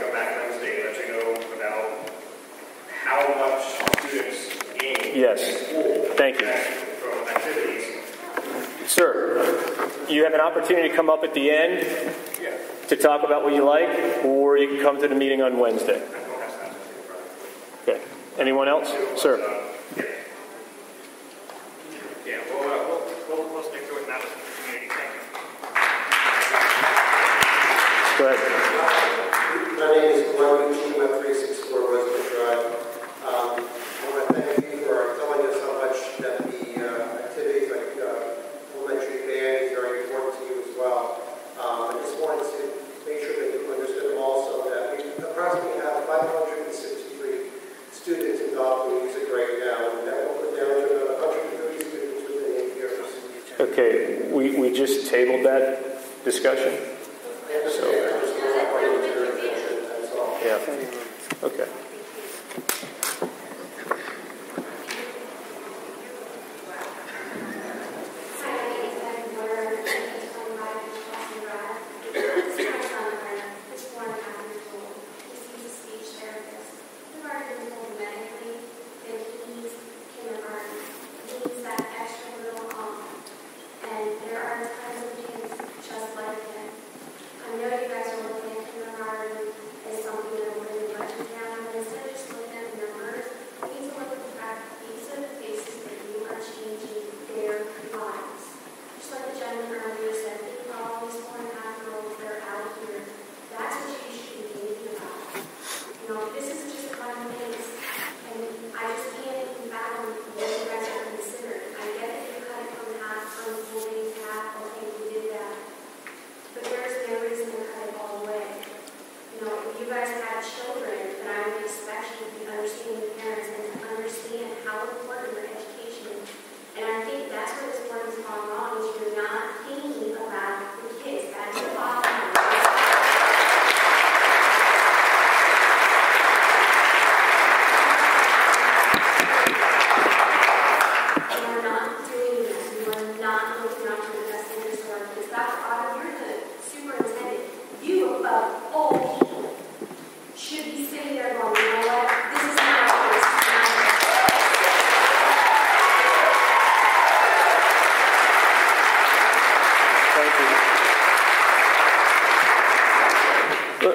come back Wednesday and let you know about how much students gain Yes, in school. thank you. From activities. Sir, you have an opportunity to come up at the end to talk about what you like, or you can come to the meeting on Wednesday. Okay. Anyone else? Sir. Yeah, we'll stick to it now with the community. Thank you. Go ahead. My name is Glenn Gucci, 364 Rosewood Drive. I want to thank you for telling us how much that the activities like elementary band is very important to you as well. I just wanted to make sure that you understood also that we approximately have 563 students involved in music right now, and that will put down to about 130 students within 8 years. Okay, we just tabled that discussion. Yeah. Okay.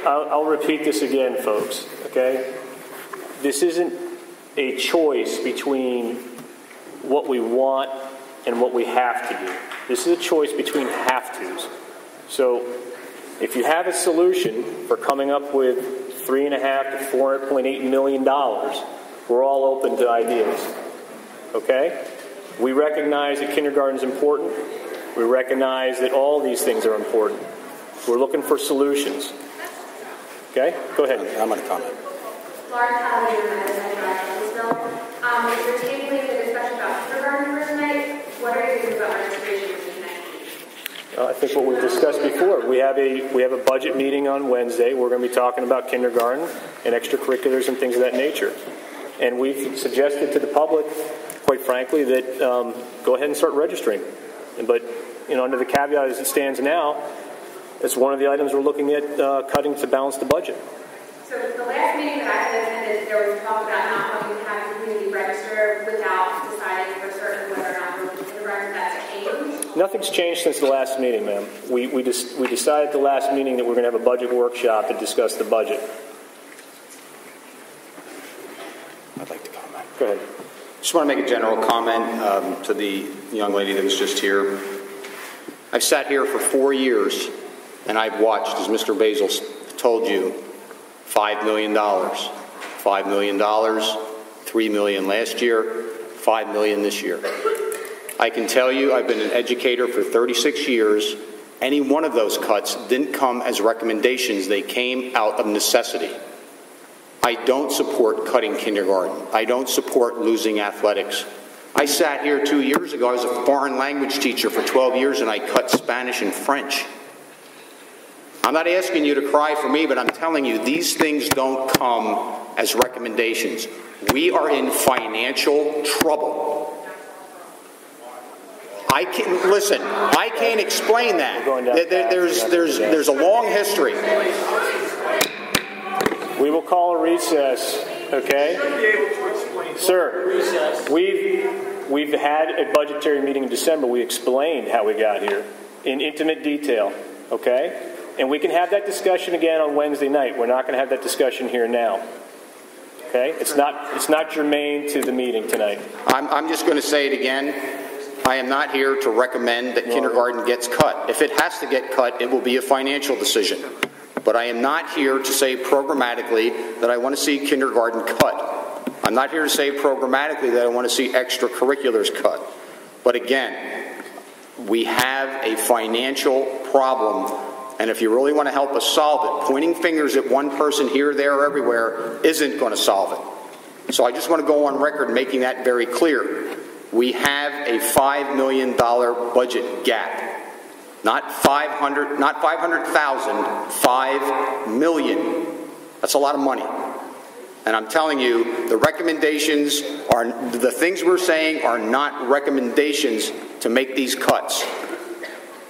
I'll repeat this again, folks, okay? This isn't a choice between what we want and what we have to do. This is a choice between have-tos. So if you have a solution for coming up with $3.5 to $4.8 million, we're all open to ideas, okay? We recognize that kindergarten is important. We recognize that all these things are important. We're looking for solutions. Okay, go ahead. I'm going to comment. Laura Tyler, if you're tabling the discussion about kindergarten for tonight, what are you thinking about registration for tonight? I think what we've discussed before. We have a budget meeting on Wednesday. We're going to be talking about kindergarten and extracurriculars and things of that nature. And we've suggested to the public, quite frankly, that go ahead and start registering. But under the caveat as it stands now, it's one of the items we're looking at cutting to balance the budget. So the last meeting that I attended, there was talk about not having to have the community register without deciding for certain whether or not we're looking to register. That's changed. Nothing's changed since the last meeting, ma'am. We decided at the last meeting that we're going to have a budget workshop to discuss the budget. I'd like to comment. Go ahead. Just want to make a general comment to the young lady that was just here. I've sat here for 4 years, and I've watched, as Mr. Basil told you, $5 million. $5 million, $3 million last year, $5 million this year. I can tell you, I've been an educator for 36 years. Any one of those cuts didn't come as recommendations. They came out of necessity. I don't support cutting kindergarten. I don't support losing athletics. I sat here 2 years ago. I was a foreign language teacher for 12 years, and I cut Spanish and French. I'm not asking you to cry for me, but I'm telling you, these things don't come as recommendations. We are in financial trouble. I can't explain that. There's a long history. We will call a recess, okay? Sir, we've had a budgetary meeting in December. We explained how we got here in intimate detail, okay? And we can have that discussion again on Wednesday night. We're not going to have that discussion here now. Okay? It's not germane to the meeting tonight. I'm just going to say it again. I am not here to recommend that kindergarten gets cut. If it has to get cut, it will be a financial decision. But I am not here to say programmatically that I want to see kindergarten cut. I'm not here to say programmatically that I want to see extracurriculars cut. But again, we have a financial problem. And if you really want to help us solve it, pointing fingers at one person here, there, or everywhere isn't going to solve it. So I just want to go on record making that very clear. We have a $5 million budget gap. Not 500,000, $5 million. That's a lot of money. And I'm telling you, the recommendations are, the things we're saying are not recommendations to make these cuts.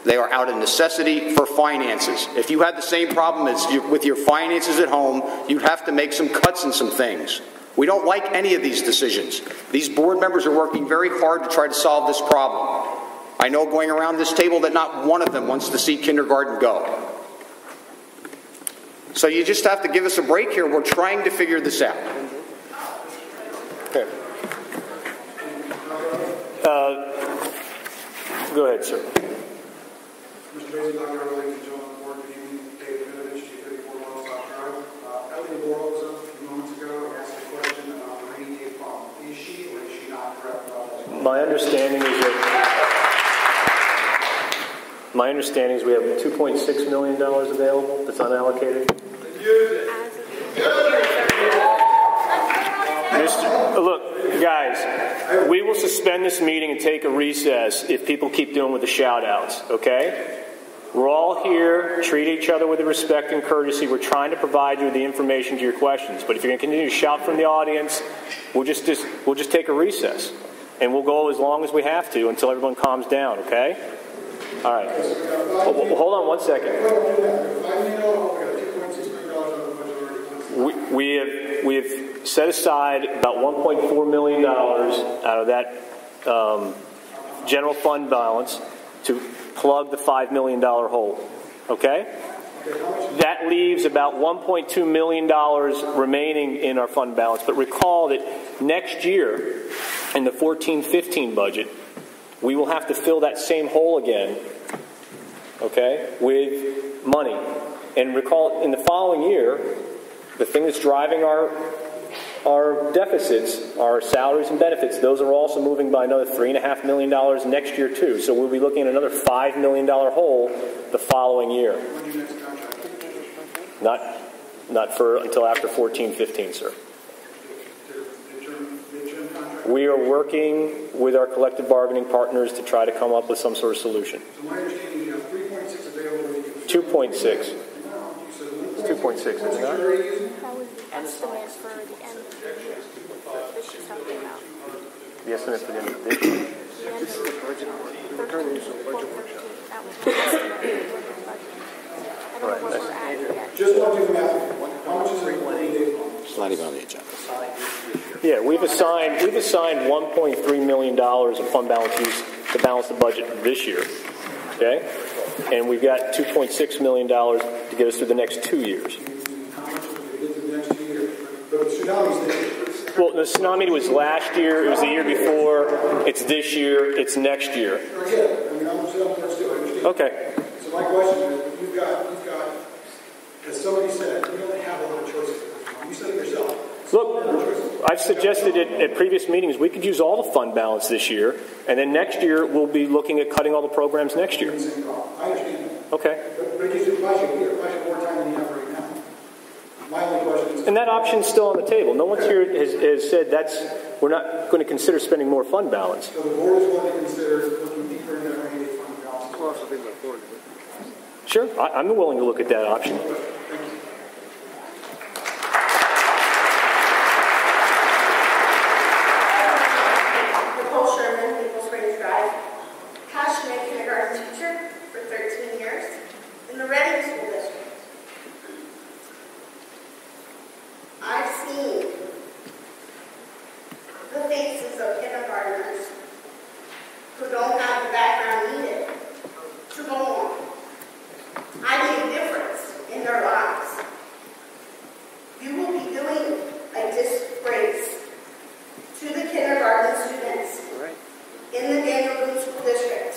They are out of necessity for finances. If you had the same problem as with your finances at home, you'd have to make some cuts in some things. We don't like any of these decisions. These board members are working very hard to try to solve this problem. I know going around this table that not one of them wants to see kindergarten go. So you just have to give us a break here. We're trying to figure this out. Okay. Go ahead, sir. Mr. Bailey, Dr. Ladies and gentlemen, board meeting, David Minovich, 234 Long Stop Drive. Ellie Laurel was up a few moments ago and asked a question about the rainy day problem. Is she or is she not correct about that? My understanding is we have $2.6 million available that's unallocated. Look, guys, we will suspend this meeting and take a recess if people keep doing with the shout-outs, okay? We're all here, treat each other with respect and courtesy. We're trying to provide you with the information to your questions. But if you're going to continue to shout from the audience, we'll just take a recess. And we'll go as long as we have to until everyone calms down, okay? All right. Hold on one second. We have set aside about $1.4 million out of that general fund balance to plug the $5 million hole. Okay? That leaves about $1.2 million remaining in our fund balance. But recall that next year, in the 14-15 budget, we will have to fill that same hole again, okay, with money. And recall, in the following year, the thing that's driving our deficits, our salaries and benefits, those are also moving by another $3.5 million next year too. So we'll be looking at another $5 million hole the following year. Not for until after 14-15, sir. We are working with our collective bargaining partners to try to come up with some sort of solution. So my understanding, you have 3.6 available. 2.6. It's 2.6, isn't it? That was the estimate for the end of the year. This is something about. The estimate for the end of this year? The end of the budget. 13, 14, 13. That was my estimate for the budget. I don't know what we're at yet. Just want to do math. How much is it? It's not even on the agenda. Yeah, we've assigned $1.3 million of fund balance use to balance the budget this year. Okay? And we've got $2.6 million to get us through the next 2 years. Well, the tsunami was last year, it was the year before, it's this year, it's next year. Okay. So my question is, you've got, as somebody said, you don't have a lot of choices. You said it yourself. Look, I've suggested it at previous meetings. We could use all the fund balance this year, and then next year we'll be looking at cutting all the programs next year. I understand. Okay. But if you do budget, you get a budget more time than you have right now. My only question is... And that option's still on the table. No one here has said we're not going to consider spending more fund balance. So the board is going to consider looking deeper into that rainy day fund balance. Sure, I'm willing to look at that option. Nicole Sherman, Maple Springs Drive. Passionate kindergarten teacher for 13 years in the Reading School District. I've seen the faces of kindergartners who don't have the background needed to go on. I made a difference in their lives. You will be doing a disgrace to the kindergarten students in the Daniel Boone School District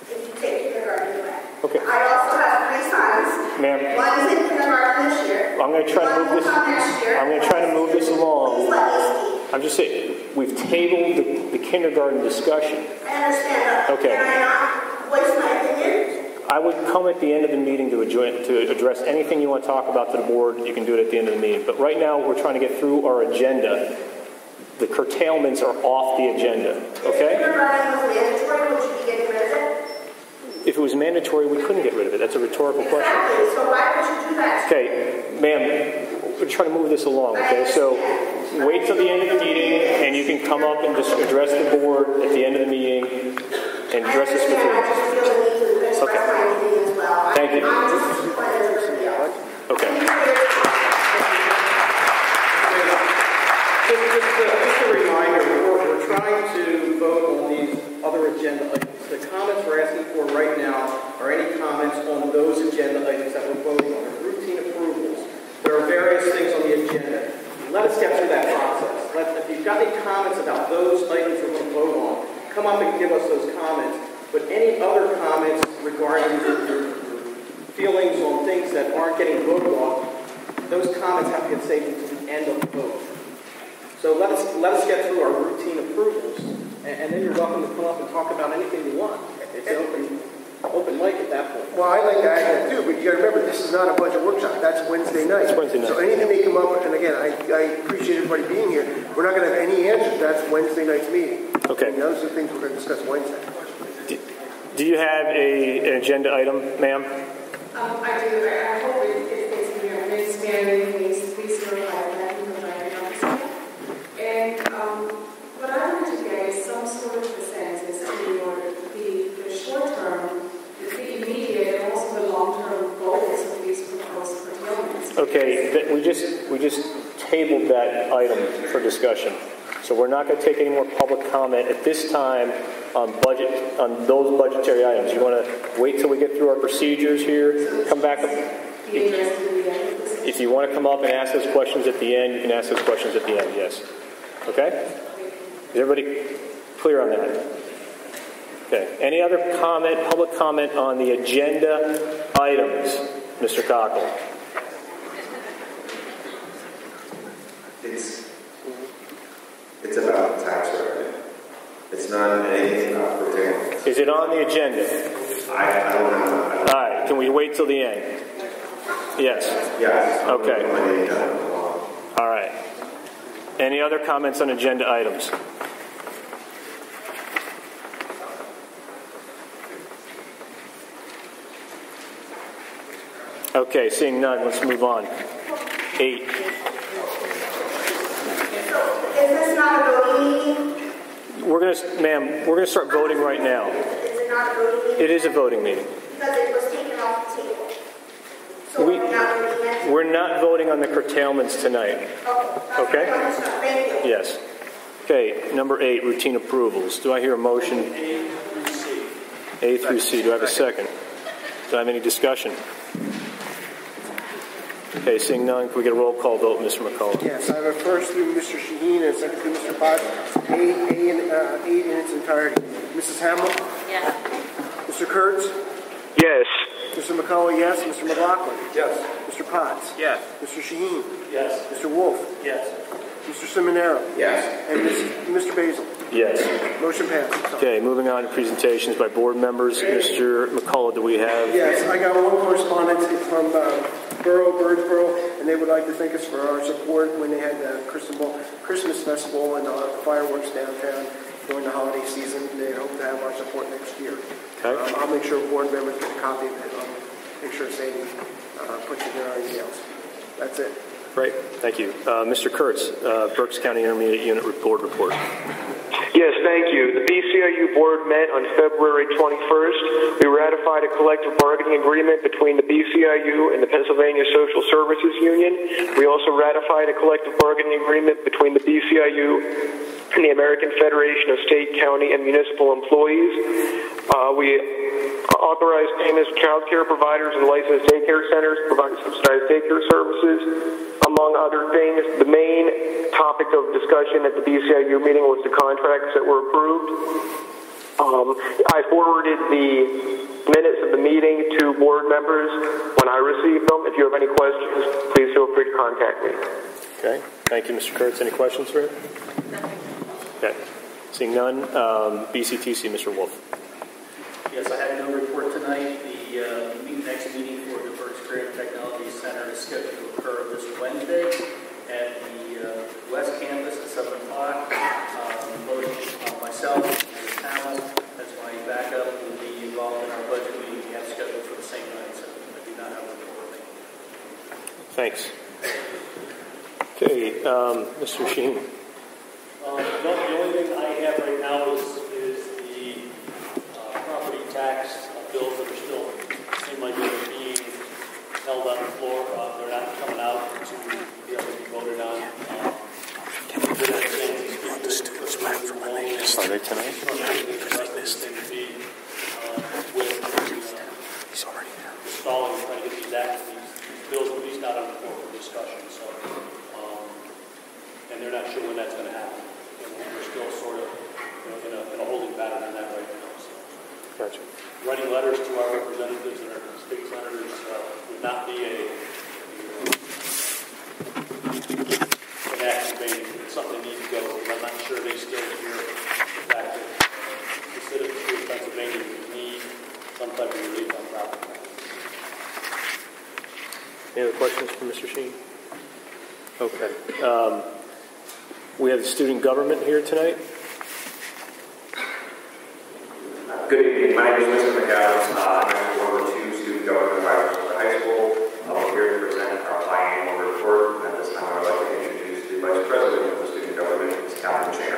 if you take kindergarten away. Okay. I also have 3 sons. Ma'am. One is in kindergarten this year. I'm going to try to move this. I'm going to try to move this along. Please let me speak. I'm just saying we've tabled the kindergarten discussion. I understand that. Okay. Can I not voice my opinion? I would come at the end of the meeting to address anything you want to talk about to the board. You can do it at the end of the meeting. But right now, we're trying to get through our agenda. The curtailments are off the agenda. Okay? If kindergarten was mandatory, would you be getting rid of it? If it was mandatory, we couldn't get rid of it. That's a rhetorical question. Exactly. So why would you do that? Okay, ma'am, we're trying to move this along. Okay, so wait till the end of the meeting, and you can come up and just address the board at the end of the meeting and address this specific. I just feel the need to express my opinion as well. Thank you. I'm just as disappointed as everybody else. Okay. Just a reminder, we're trying to vote on these other agenda items. The comments we're asking for right now are any comments on those agenda items that we're voting on. They're routine approvals. There are various things on the agenda. Let us get through that process. If you've got any comments about those items we're going to vote on, come up and give us those comments. But any other comments regarding your feelings on things that aren't getting voted on, those comments have to get saved until the end of the vote. So let us get through our routine approvals, and then you're welcome to come up and talk about anything you want. It's an open mic at that point. Well, I'd like to add that too, but you got to remember, this is not a budget workshop. That's Wednesday night. It's Wednesday night. So anything they come up with, and again, I appreciate everybody being here. We're not going to have any answers. That's Wednesday night's meeting. Okay. And those are the things we're going to discuss Wednesday. Do you have an agenda item, ma'am? I do. I hope it's in your understanding. Please notify that because I don't understand. And what I want to get is some sort of consensus to the short term, the immediate, and also the long term goals of these proposed curtailments. Okay, we just tabled that item for discussion. So we're not going to take any more public comment at this time on those budgetary items. You want to wait till we get through our procedures here? Come back. If you want to come up and ask those questions at the end, you can ask those questions at the end, yes. Okay? Is everybody clear on that? Okay. Any other comment, public comment on the agenda items? Mr. Cockle. It's about tax revenue. It's not anything about curtailment. Is it on the agenda? I don't know. All right. Can we wait till the end? Yes. Yes. Okay. All right. Any other comments on agenda items? Okay, seeing none, let's move on. 8. Is this not a voting meeting? Ma'am, we're gonna start voting right now. Is it not a voting meeting? It is a voting meeting. Because it was taken off the table. So we're not voting yet? We're not voting on the curtailments tonight. Okay? Thank you. Yes. Okay, number 8, routine approvals. Do I hear a motion? A through C. Do I have a second? Do I have any discussion? Okay, seeing none, can we get a roll call vote, Mr. McCullough? Yes, I have a first through Mr. Shaheen and a second through Mr. Potts. 8 in its entirety. Mrs. Hamill? Yes. Mr. Kurtz? Yes. Mr. McCullough, yes. Mr. McLaughlin? Yes. Mr. Potts? Yes. Mr. Shaheen? Yes. Mr. Wolf? Yes. Mr. Seminara? Yes. And Mr. Basil? Yes. Motion passes. Okay, moving on to presentations by board members. Mr. McCullough, do we have? Yes, I got one correspondence from Birdsboro, and they would like to thank us for our support when they had the Christmas Festival and fireworks downtown during the holiday season. They hope to have our support next year. Okay. I'll make sure board members get a copy of it. I'll make sure Sadie puts it in our emails. That's it. Great, thank you. Mr. Kurtz, Berks County Intermediate Unit Board Report. Yes, thank you. The BCIU board met on February 21st. We ratified a collective bargaining agreement between the BCIU and the Pennsylvania Social Services Union. We also ratified a collective bargaining agreement between the BCIU and the American Federation of State, County, and Municipal Employees. We authorized payments to child care providers and licensed daycare centers to provide subsidized daycare services. Among other things, the main topic of discussion at the BCIU meeting was the contracts that were approved. I forwarded the minutes of the meeting to board members when I received them. If you have any questions, please feel free to contact me. Okay, thank you, Mr. Kurtz. Any questions for him? Okay, seeing none, BCTC, Mr. Wolf. Yes, I have no report tonight. The next meeting for the Berks Creative Technology Center is scheduled to occur this Wednesday at the West Campus at 7 o'clock. Myself and the panel, as my backup, will be involved in our budget meeting we have scheduled for the same night, so I do not have a report. Thanks. Okay, Mr. Sheen. The only thing I have right now is the property tax bills that are still seem like they're being held on the floor. They're not coming out to be able to be voted on. Are they tonight? He's already there. Stalling, trying to get these bills at least out on the floor for discussion. So, and they're not sure when that's going to happen. We're still sort of, in a holding pattern on that right now. So. Gotcha. Writing letters to our representatives and our state senators would not be an action made. It's something that needs to go. I'm not sure they still hear the fact that the citizens of Pennsylvania need some type of relief on property taxes. Any other questions for Mr. Sheen? Okay. We have the student government here tonight. Good evening. My name is Mr. McAdams. I'm Number 2 Student Government Advisor for the high school. I'm here to present our biannual report. At this time, I would like to introduce the Vice President of the Student Government, Ms. Catherine Chan.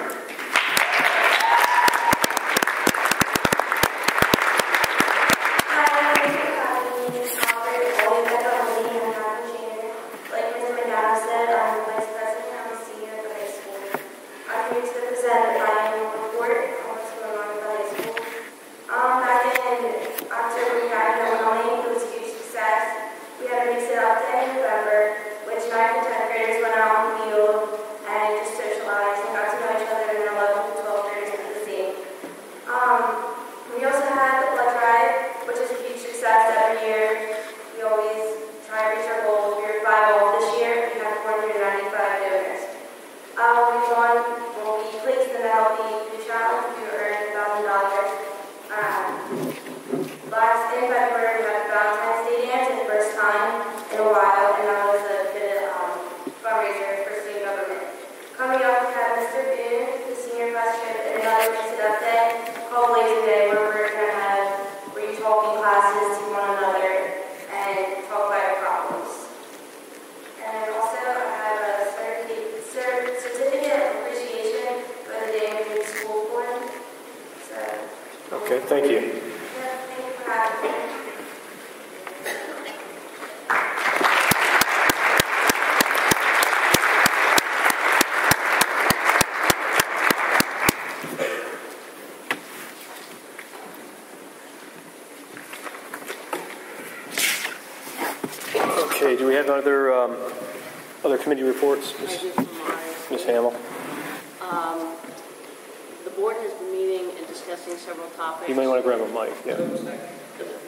Okay, thank you. Okay, do we have other committee reports? Ms. Hamill? The board has been meeting and discussing several topics. You may want to grab a mic, yeah.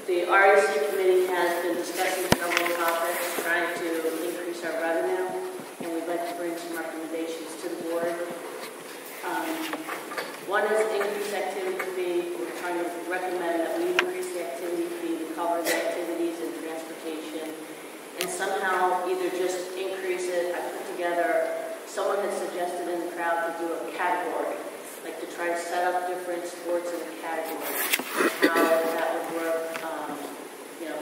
The REC committee has been discussing several topics, trying to increase our revenue, and we'd like to bring some recommendations One is increased activity fee. We're trying to recommend that we increase the activity fee to cover the activities and transportation, and somehow either just increase it. I put together, someone had suggested in the crowd to do a category, like to try to set up different sports in a category. How that would work.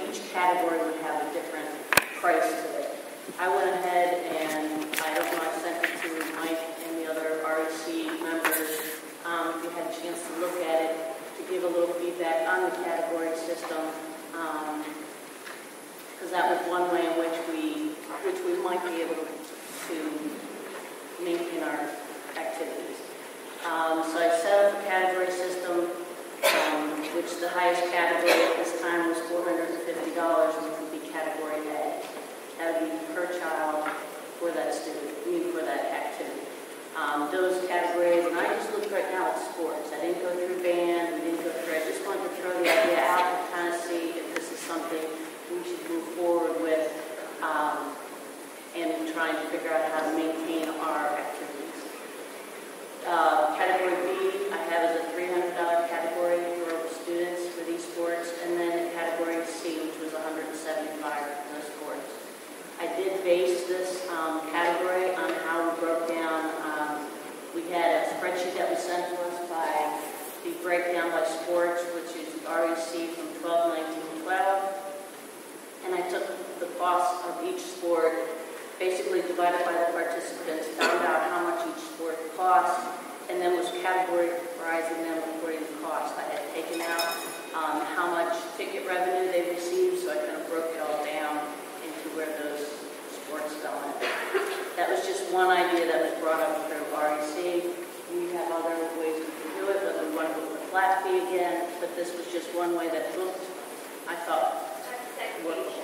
Each category would have a different price to it. I went ahead and I sent it to Mike and the other REC members. If you had a chance to look at it, to give a little feedback on the category system, because that was one way in which we might be able to maintain our activities. So I set up a category system, which the highest category at this time was $450, which would be category A. That would be per child for that student, for that activity. Those categories, and I just looked right now at sports. I didn't go through band, I just wanted to throw the idea out and kind of see if this is something we should move forward with and trying to figure out how to maintain our activities. Category B, I have as a $300 category for students for these sports, and then category C, which was $175 for those sports. I did base this category on how we broke down. We had a spreadsheet that was sent to us by the breakdown by sports, which is REC from 12, 19, 12. And I took the cost of each sport, basically divided by the participants, found out how much each sport cost, and then was categorizing them according to cost. I had taken out how much ticket revenue they received, so I kind of broke it all down into where those sports fell in. That was just one idea that was brought up through REC. We have other ways we can do it, whether we want to go with a flat fee again, but this was just one way that looked, I thought, workable.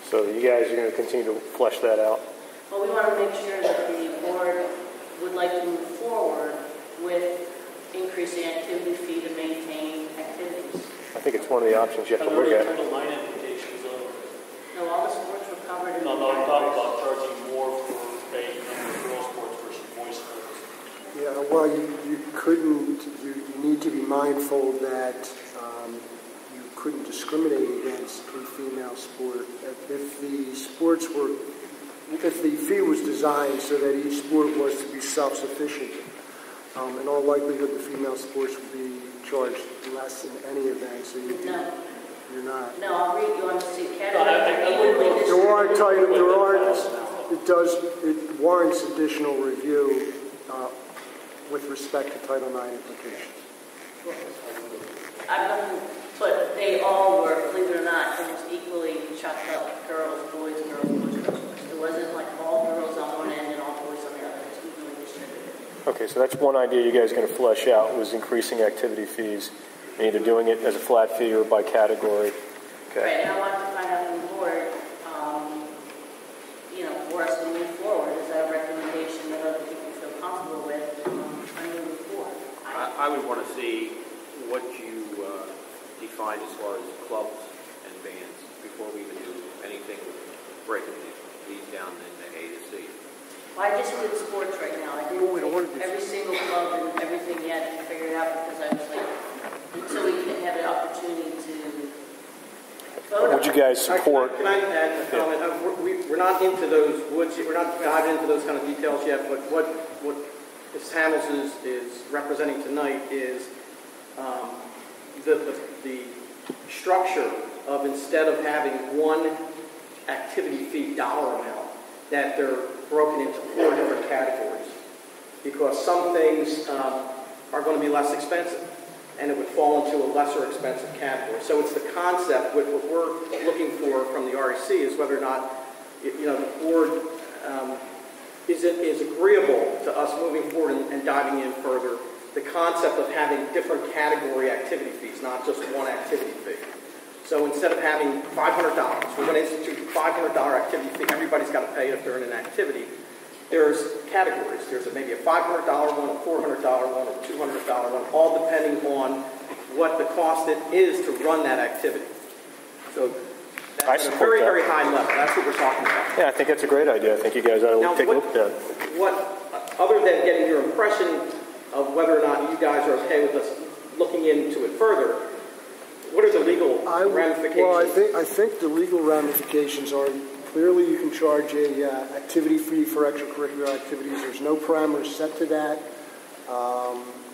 So you guys are going to continue to flesh that out? Well, we want to make sure that the board would like to move forward with increasing activity fee to maintain activities. I think it's one of the options you have to look at. Title IX implications of. No, all the sports were covered in No, I'm talking about charging more for girls sports versus boys sports. Yeah, well, you couldn't, you need to be mindful that you couldn't discriminate against a female sport. If the sports were, if the fee was designed so that each sport was to be self-sufficient, in all likelihood the female sports would be charged less in any event, so you're not. No, I'll read you on the seat category. It warrants additional review with respect to Title IX implications. But they all were, believe it or not, almost equally chopped up. Girls, boys, girls, boys, girls. It wasn't like all girls on one end and all boys on the other. It's equally distributed. Okay, so that's one idea you guys are going to flesh out, was increasing activity fees, and either doing it as a flat fee or by category. Okay. Right, and I want to find out from the board, for us to move forward. Is that a recommendation that other people feel comfortable with moving forward? I would want to see what you define as far as clubs and bands before we even do anything breaking these down into A to C. Well, I just did sports right now. I didn't every single club and everything yet to figure it out because I was like, until we can have an opportunity to vote. Would you guys support? Can I add a comment? We're not into those woods. We're not diving into those kind of details yet. But what Ms. Hamels is representing tonight is the structure of, instead of having one activity fee dollar amount, that they're broken into 4 different categories. Because some things are going to be less expensive, and it would fall into a lesser expensive category. So it's the concept. What we're looking for from the REC is whether or not the board is agreeable to us moving forward and diving in further. The concept of having different category activity fees, not just one activity fee. So instead of having $500, we're going to institute a $500 activity fee. Everybody's got to pay it if they're in an activity. There's categories. There's maybe a $500 one, a $400 one, a $200 one, all depending on what the cost it is to run that activity. So that's a very, very high level. That's what we're talking about. Yeah, I think that's a great idea. I think you guys ought to take a look at that. Other than getting your impression of whether or not you guys are okay with us looking into it further. What are the legal ramifications? Well, I think the legal ramifications are clearly you can charge a activity fee for extracurricular activities. There's no parameters set to that.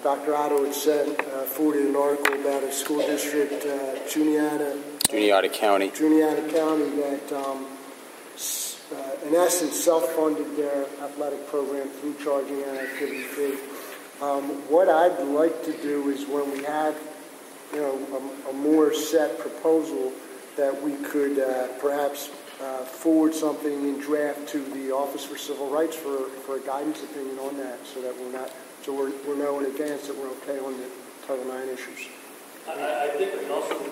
Dr. Otto had forwarded an article about a school district, Juniata County, that in essence self-funded their athletic program through charging an activity fee. What I'd like to do is when we have, a more set proposal, that we could perhaps forward something in draft to the Office for Civil Rights for a guidance opinion on that, so that we're know in advance that we're okay on the Title IX issues. I think we also, in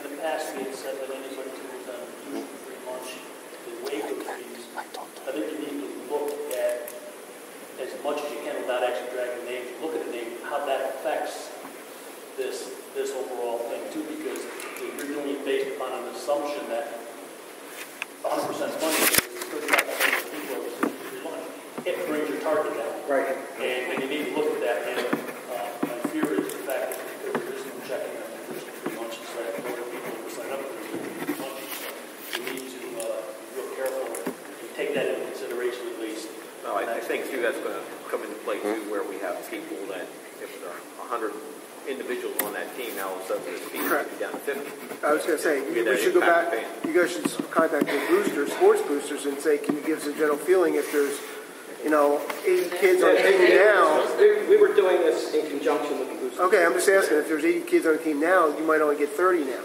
the past we had said that anybody who was on youth pretty much the waiver fees. I think you need to look at as much as you can without actually dragging names. Look at the name, how that affects this overall thing too, because you're doing it based upon an assumption that 100% money is 35% of people are money. It brings your target down. Right. And you need to look at that. And my fear is the fact that there is no checking on the first 3 months instead of more people who sign up for 3 months. So you need to be real careful and take that into consideration at least. No, I think too that's going to come into play too, where we have people that if there are 100 individuals on that team, now all of a sudden there's fees down to 50. I was going to say, we should go back, you guys should contact the boosters, sports boosters, and say, can you give us a general feeling if there's 80 kids on a team now? We were doing this in conjunction with the boosters. Okay, I'm just asking, if there's 80 kids on a team now, you might only get 30 now.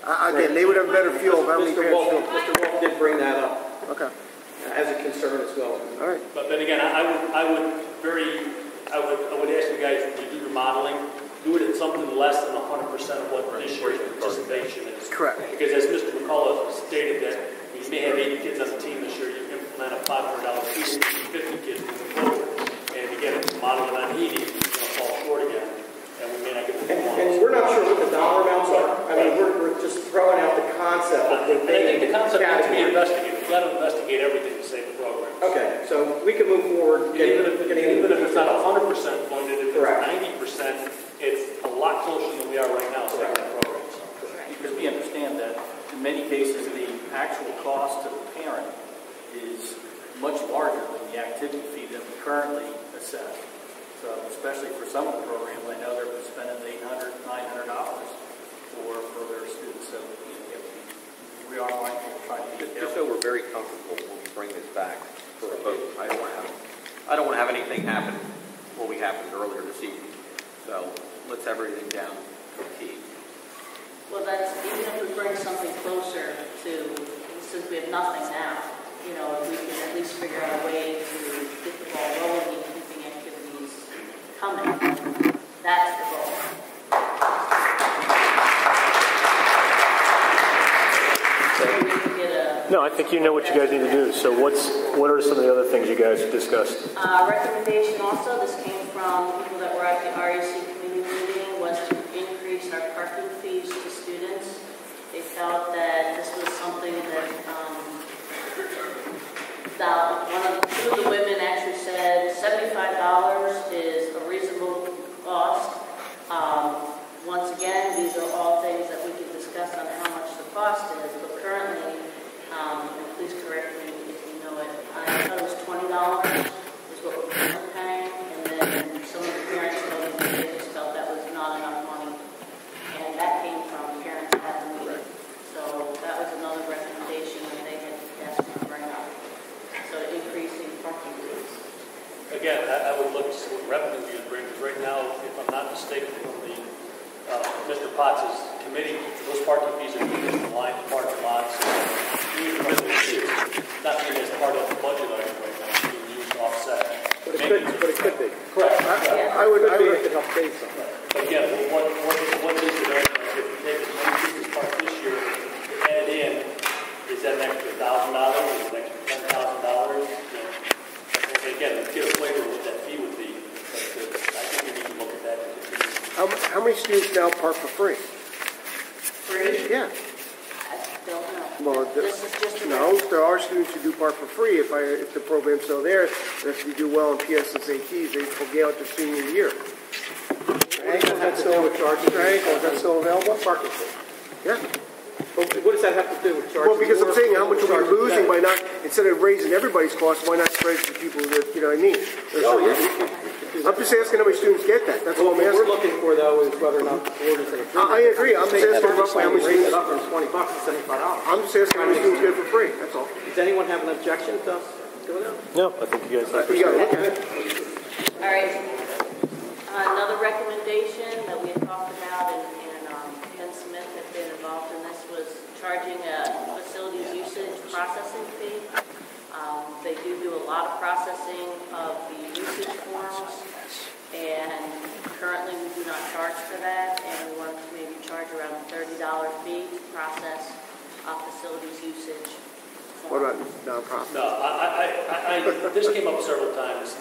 Again, they would have a better feel of how many parents feel. Mr. Wolf did bring that up. Okay. As a concern as well. All right. But then again, I would ask you guys, when you do your modeling, do it at something less than 100% of what this year's participation is. Correct. Because as Mr. McCullough stated, that you may have 80 kids on the team this year, you implement a $500 fee, 50 kids moving forward. And again, if you model it on heating, it's going to fall short again. And we may not get what we want. And we're not sure what the dollar amounts are. I mean, we're just throwing out the concept of the I think the concept needs to be investigated. You've got to investigate everything to save the program. Okay, so we can move forward. Even if it's not 100% funded, if it's 90%, it's a lot closer than we are right now saving that program. Because we understand that in many cases the actual cost to the parent is much larger than the activity fee that we currently assess. So especially for some of the programs, I know they're spending $800, $900 for their students. So we are mindful of trying to get just so we're very comfortable when we bring this back for a vote. I don't want to have anything happen what we happened earlier this evening. So let's have everything down to a T. Well, that's, even if we bring something closer to, since we have nothing now, if we can at least figure out a way to get the ball rolling and keeping activities coming, that's the goal. No, I think you know what you guys need to do. So what are some of the other things you guys discussed? Recommendation also, this came from people that were at the REC committee meeting, was to increase our parking fees to students. They felt that this was something that two of the women actually said $75 is a reasonable cost. Once again, these are all things that we can discuss on how much the cost is, but currently, and please correct me if you know it, I thought it was $20 is what we're currently paying, and then some of the parents told me they just felt that was not enough money, and that came from parents at the meeting. So that was another recommendation that they had asked me to bring up. So increasing parking fees. Again, I would look to see what revenue we would bring, because right now, if I'm not mistaken, from Mr. Potts' committee, those parking fees are used to line the parking lots. It's not being as part of the budget item right now. It's being used to offset. But it could be. Correct. I would help pay some. But again, what is it? If you take as many pieces part this year, add in, is that an extra $1,000? Is it an extra $10,000? Again, let's get a flavor of what that fee would be. But I think we need to look at that. How many students now park for free? Free? Yeah. I don't know. Well, This is just a no, there are students who do part for free if the program's still there. And if you do well in PSSATs, they will get out their senior year. Is that still available? Parking fee. Yeah. What does that have to do with charging? Well, because I'm saying how much are we charging losing them? by not, instead of raising everybody's costs, why not spread it to people that, you know what I mean? Oh, yeah. I'm just asking how many students get that. That's all I'm What asking. we're looking for, though, is whether or not the board is going to. I agree. I'm just asking roughly how many Raise students. it up from $20 to $75. I'm just asking how many students get it for free. That's all. Does anyone have an objection to us doing that? No, I think you guys have You gotta look at it. All right. Another recommendation that we had talked about, and Ken Smith had been involved in this, was charging a facilities usage processing fee. They do a lot of processing of the usage forms, and currently we do not charge for that, and we want to maybe charge around a $30 fee to process facilities usage forms. What about nonprofit? No, this came up several times.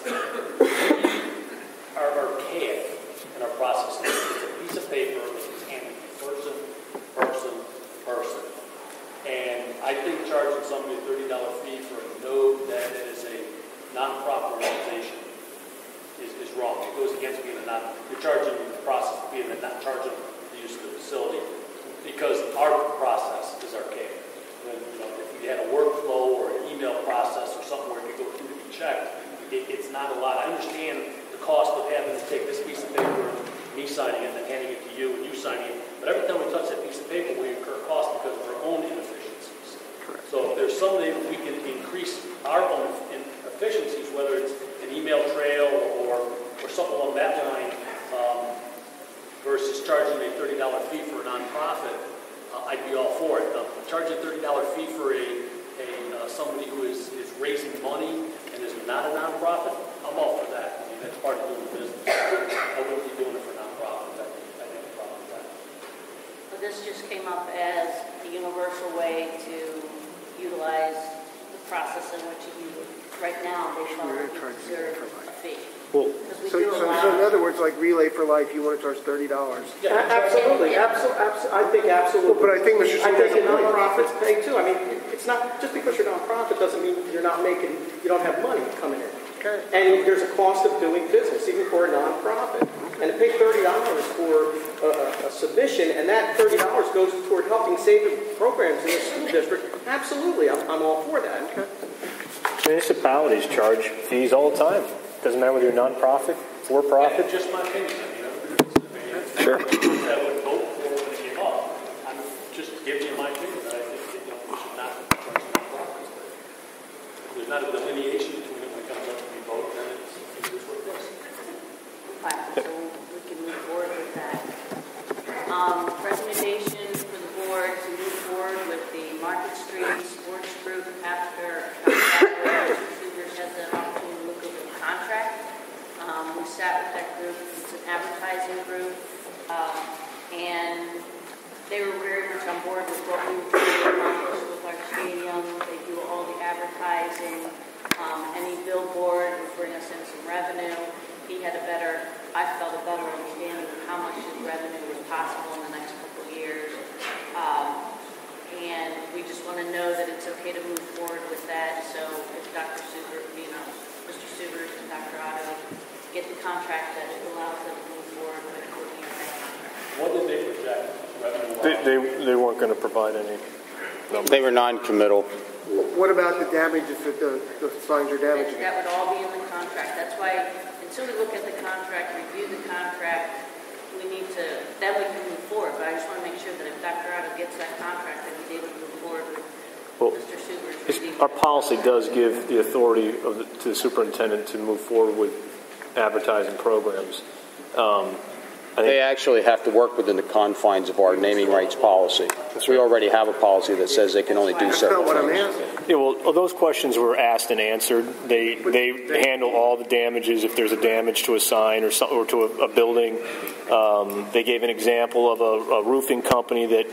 Our CAD and our processing, it's a piece of paper that's handed person. And I think charging somebody a $30 fee for a node that is a non-profit organization is wrong. It goes against being you're charging the process fee and not charging the use of the facility, because our process is archaic. If you had a workflow or an email process or something where you go through to be checked, it's not a lot. I understand the cost of having to take this piece of paper, me signing it, and then handing it to you, and you signing it. But every time we touch that piece of paper, we incur cost because of our own inefficiencies. Correct. So if there's some way we can increase our own efficiencies, whether it's an email trail or something along that line, versus charging a $30 fee for a nonprofit, I'd be all for it. Charging a $30 fee for somebody who is raising money and is not a nonprofit, I'm all for that. I mean, that's part of doing business. I wouldn't be doing it for nonprofits. I think the problem with that. But this just came up as the universal way to utilize the process in which you use. Right now, they probably deserve a fee. Well, so in other words, like Relay for Life, you want to charge $30. Yeah, absolutely. I think absolutely. Well, but I think Mr. Singh has a point. Nonprofits pay too. I mean, it's not just because you're a nonprofit doesn't mean you don't have money coming in. Okay. And there's a cost of doing business, even for a nonprofit. And to pay $30 for a submission, and that $30 goes toward helping save the programs in the school district, absolutely, I'm all for that. Okay. Municipalities charge fees all the time. Doesn't matter whether you're nonprofit, for-profit. Yeah, just my opinion. Sure. I would vote for when it came up. I'm just giving you my opinion that I think we should not charge nonprofits. There's not a delineation between it when it comes up to be voted, then it's what it is. So we can move forward with that. Recommendation for the board to move forward with the Market Street Sports Group after Cougars has the opportunity to look over the contract. We sat with that group. It's an advertising group, and they were very much on board with what we were doing with our stadium. They do all the advertising. Any billboard would bring us in some revenue. He had I felt a better understanding of how much his revenue was possible in the next couple of years. And we just want to know that it's okay to move forward with that. So if Dr. Suber, Mr. Subers and Dr. Otto get the contract, that it allows them to move forward with looking at that contract. What did they project revenue? They weren't going to provide any numbers. They were non-committal. What about the damages if the signs are damaged? That would all be in the contract. That's why until we look at the contract, review the contract, then we can move forward. But I just want to make sure that if Dr. Otto gets that contract, that he's able to move forward with Mr. Subers. Our policy does give the authority to the superintendent to move forward with advertising programs. They actually have to work within the confines of our naming rights policy. We already have a policy that says they can only do certain things. Yeah, well, those questions were asked and answered. They handle all the damages if there's a damage to a sign or to a building. They gave an example of a roofing company that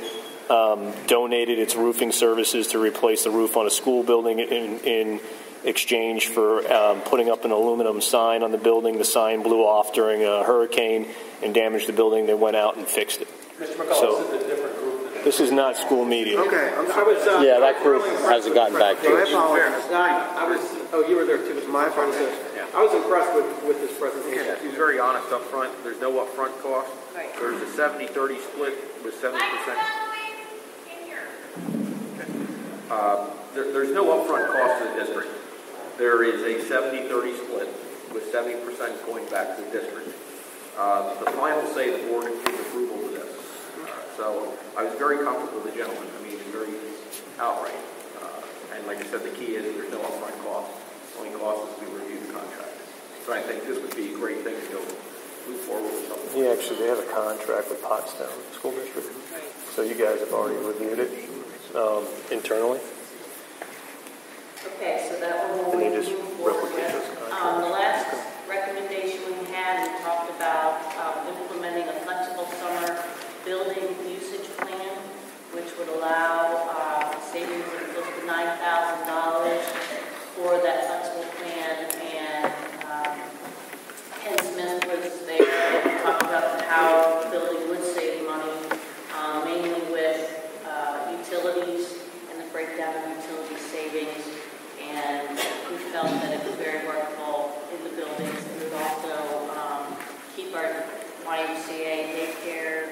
donated its roofing services to replace the roof on a school building in exchange for putting up an aluminum sign on the building. The sign blew off during a hurricane and damaged the building. They went out and fixed it. Mr. McCullough, this is a different group than This is not school media. Okay, I'm I sorry. was, Yeah, that group hasn't gotten back to I us. apologize. I was, oh, you were there too. My fault. I was impressed with this presentation. He was very honest up front. There's no upfront cost. Right. There's a 70-30 split with 70%. There's no upfront cost to the district. There is a 70-30 split with 70% going back to the district. The final say the board gave approval to this. So I was very comfortable with the gentleman. I mean, very outright. And like I said, the key is there's no upfront cost. The only cost is we review the contract. So I think this would be a great thing to go move forward with something. Yeah, actually, they have a contract with Pottstown School District. So you guys have already reviewed it internally. Okay, so that one And will you just replicate those contracts. The last recommendation we had, we talked about implementing a flexible summer building usage plan, which would allow savings of close to $9,000 for that flexible plan. And Ken Smith was there and talked about how the building would save money, mainly with utilities and the breakdown of utility savings. And we felt that it was very workable in the buildings. It would also keep our YMCA daycare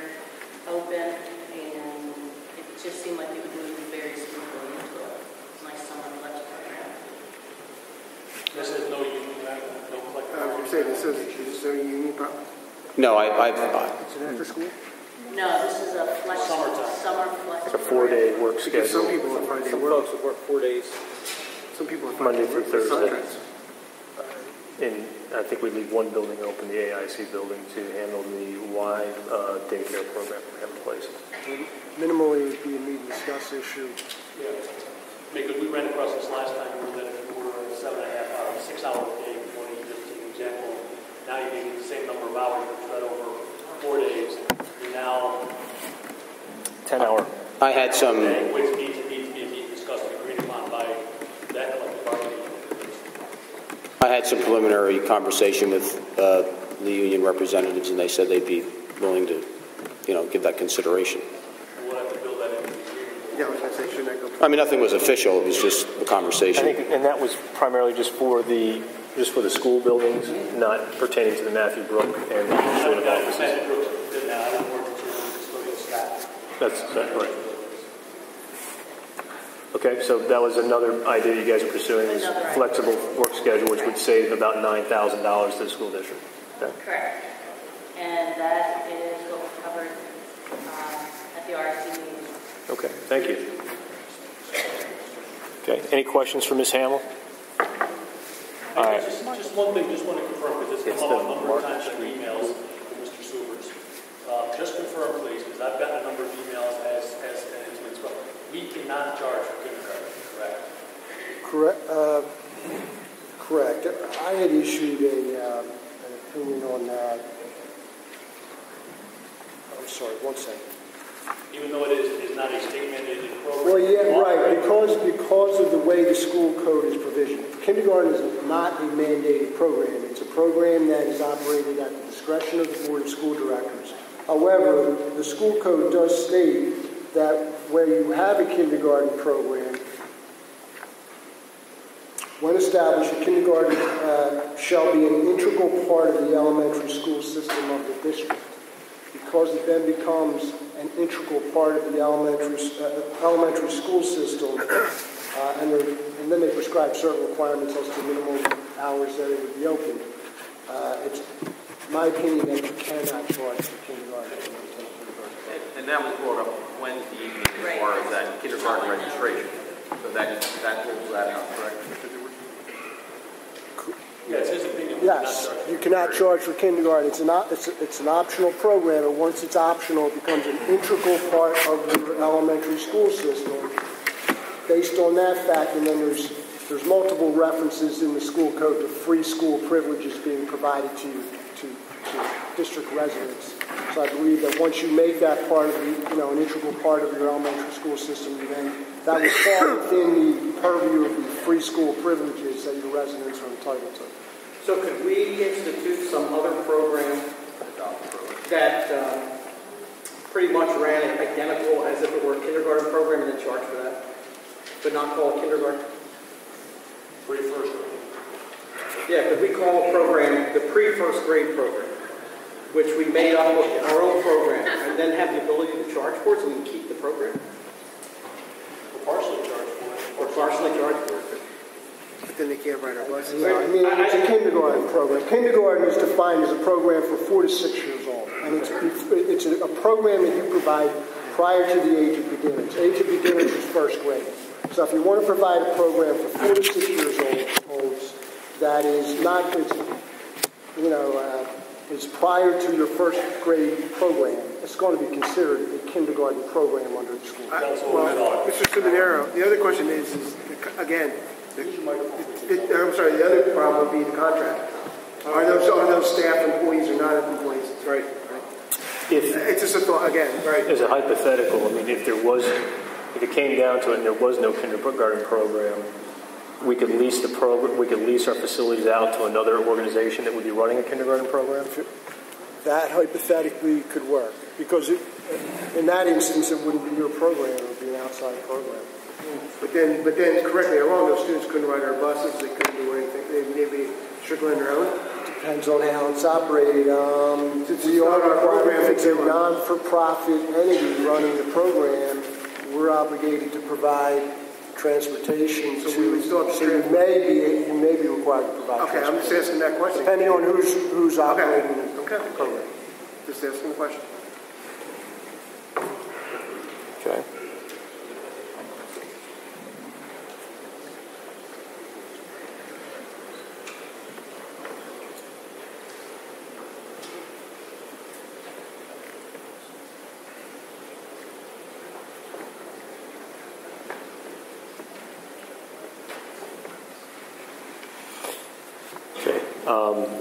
open, and it just seemed like it would move very smoothly into a nice summer flex program. This is no union, no collective. I was going to say, this is a union problem. No, It's an after school? No, this is a flex, summer flex. It's a 4-day work schedule. Because some people on Friday Some work. folks would work 4 days. Some people on Monday Friday through work. Thursday. Contracts. And I think we leave one building open, the AIC building, to handle the Y daycare program we have in place. Minimally, it would be a meet and discuss issue. Yeah. Because we ran across this last time, we were at a 7.5 hour, 6 hour day, just an example. Now you're getting the same number of hours, but spread over 4 days. You're now 10 hour. I had some. Which needs to be discussed and agreed upon by that collective bargaining. I had some preliminary conversation with the union representatives, and they said they'd be willing to, give that consideration. We'll have to build that into the agreement. Yeah, I was going to say, shouldn't that go? I mean, nothing was official; it was just a conversation. I think, and that was primarily just for the school buildings, not pertaining to the Matthew Brook and the administrative offices. That's right. Okay, so that was another idea you guys are pursuing, is flexible work schedule, which would save about $9,000 to the school district. Okay. Correct. And that is what was covered at the RSC meeting. Okay, thank you. Okay, any questions for Ms. Hamill? All right. Just one thing, just want to confirm, because it's come up a number of times in emails from Mr. Subers. Just confirm, please, because I've gotten a number of emails as well. We cannot charge for kindergarten, correct? Correct. I had issued an opinion on that. I'm sorry, one second. Even though it is not a state-mandated program? Well, yeah, right, because of the way the school code is provisioned. Kindergarten is not a mandated program. It's a program that is operated at the discretion of the Board of School Directors. However, the school code does state that where you have a kindergarten program, when established, a kindergarten shall be an integral part of the elementary school system of the district. Because it then becomes an integral part of the elementary school system, and then they prescribe certain requirements as to minimum hours that it would be open. It's my opinion that you cannot charge for kindergarten. And that was brought up Wednesday evening as far as that kindergarten registration. So that rules that out, correct? Yeah, it's his opinion. Yes, you cannot charge for kindergarten. It's an optional program, and once it's optional, it becomes an integral part of your elementary school system. Based on that fact, and then there's multiple references in the school code to free school privileges being provided to district residents. So I believe that once you make that part of an integral part of your elementary school system, that would fall within the purview of the free school privileges that your residents are entitled to. So could we institute some other program that pretty much ran it identical as if it were a kindergarten program and then charged for that, but not call it kindergarten? Pre-first grade. Yeah, because we call a program the pre-first grade program, which we made up our own program, and then have the ability to charge for it so we can keep the program? Or partially charged for it. Or partially charged for it. But then they can't ride our buses. No, I mean, it's a kindergarten program. Kindergarten is defined as a program for 4 to 6 years old. And it's a program that you provide prior to the age of beginners. Age of beginners is first grade. So if you want to provide a program for 4 to 6 years old, that is not, is prior to your first grade program, it's going to be considered a kindergarten program under the school. Well, Mr. Simonero, the other question is again, the other problem would be the contract. Are those staff employees or not employees? Right. It's just a thought again. Right. As a hypothetical, I mean, if it came down to it and there was no kindergarten program, we could lease the program. We could lease our facilities out to another organization that would be running a kindergarten program. That hypothetically could work because in that instance, it wouldn't be your program; it would be an outside program. But then, correct me if I'm wrong, those students couldn't ride our buses, they couldn't do anything, they'd be strictly on their own? Depends on how it's operated. We are our program, it's a non-for-profit entity running the program, we're obligated to provide transportation so you may be required to provide transportation. I'm just asking that question. Depending on who's operating the program. Just asking the question. Okay.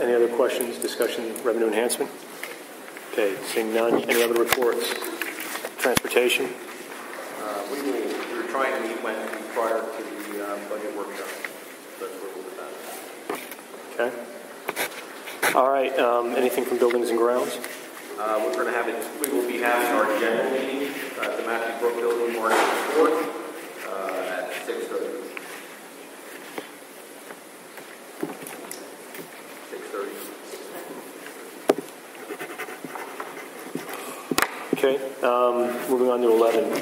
Any other questions, discussion, revenue enhancement? Okay, seeing none. Any other reports? Transportation? We're trying to meet Wednesday prior to the budget workshop. That's where we'll be at. Okay. All right. Anything from buildings and grounds? We're going to have it. We will be having our general meeting at the Matthew Brook Building March 4th at 6:30. Okay, moving on to 11.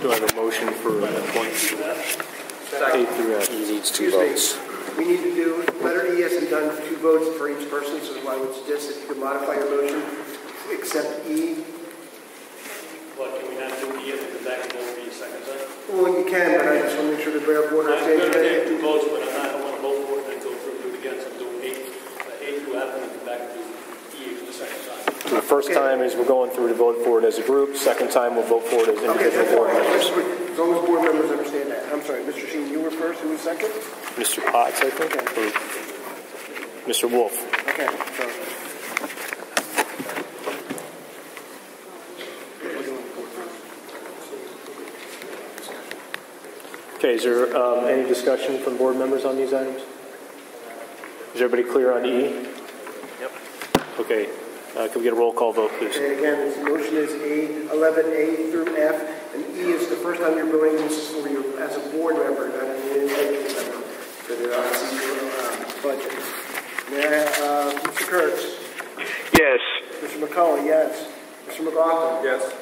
Do I have a motion for points? A through F. He needs 2 votes. We need to do letter E as in done, 2 votes for each person, so I would suggest that you could modify your motion, except E. Well, can we not do E and then back and vote for E second time? Well, you can, but I just want to make sure the board I'm going to take 2 votes, but I don't want to vote for it and then go through it again. So I'm doing A through F and then come back and do E for the second time. So the first time is we're going through to vote for it as a group. Second time we'll vote for it as individual board members. As long as board members understand that. I'm sorry, Mr. Sheen, you were first, who was second? Mr. Potts, I think, or Mr. Wolf. Okay, sorry. Okay, is there any discussion from board members on these items? Is everybody clear on E? Yep. Okay, can we get a roll call vote, please? Okay, again, the motion is A, 11A through F, and E is the first time you're voting. This is for you as a board member, not an individual member, for the budget. Mr. Kurtz? Yes. Mr. McCullough, yes. Mr. McLaughlin? Yes.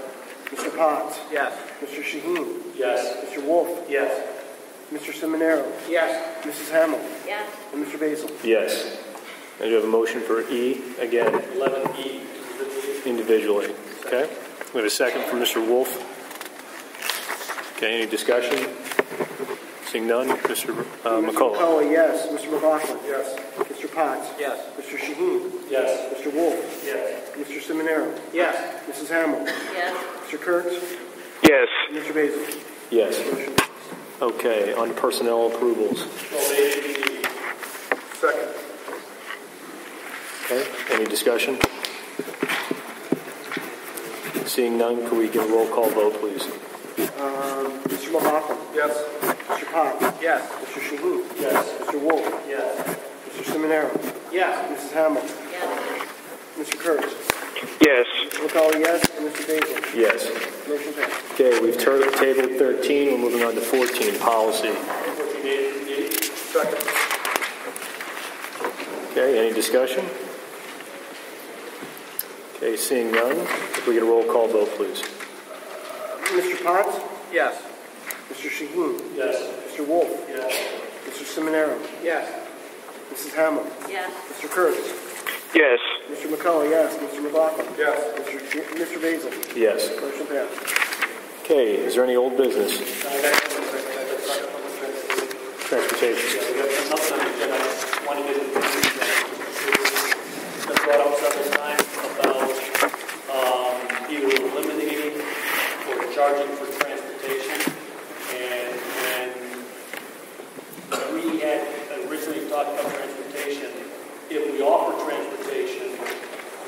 Mr. Potts? Yes. Mr. Shaheen? Yes. Mr. Wolf? Yes. Mr. Simonero? Yes. Mrs. Hamill? Yes. And Mr. Basil? Yes. And you have a motion for E again? 11E. Individually. Okay. We have a second from Mr. Wolf. Okay, any discussion? Seeing none, Mr. McCullough. McCullough, yes. Mr. McLaughlin? Yes. Mr. Potts? Yes. Mr. Shaheen? Yes. Mr. Wolf? Yes. Mr. Simonero? Yes. Mrs. Hamill? Yes. Mr. Kurtz? Yes. And Mr. Basil? Yes. Okay, on personnel approvals. Second. Okay, any discussion? Seeing none, can we get a roll call vote, please? Mr. McLaughlin? Yes. Mr. Potts? Yes. Mr. Shaheen? Yes. Mr. Wolf? Yes. Mr. Simonero? Yes. Mrs. Hamill? Yes. Mr. Kurtz? Yes. Mr. McCullough, yes. And Mr. Basil? Yes. Motion passed. Okay, we've tabled 13. We're moving on to 14, policy. Second. Okay, any discussion? Okay, seeing none, if we get a roll call vote, please. Mr. Potts? Yes. Mr. Shaheen? Yes. Mr. Wolf? Yes. Mr. Seminaro? Yes. Mrs. Hamill? Yes. Mr. Kurtz? Yes. Mr. McCullough, yes. Mr. McLaughlin? Yes. Mr. Basil? Yes. Motion passed. Okay, is there any old business? Transportation. Want to get into been brought up several times about either eliminating or charging for transportation. And when we had originally talked about transportation, if we offer transportation,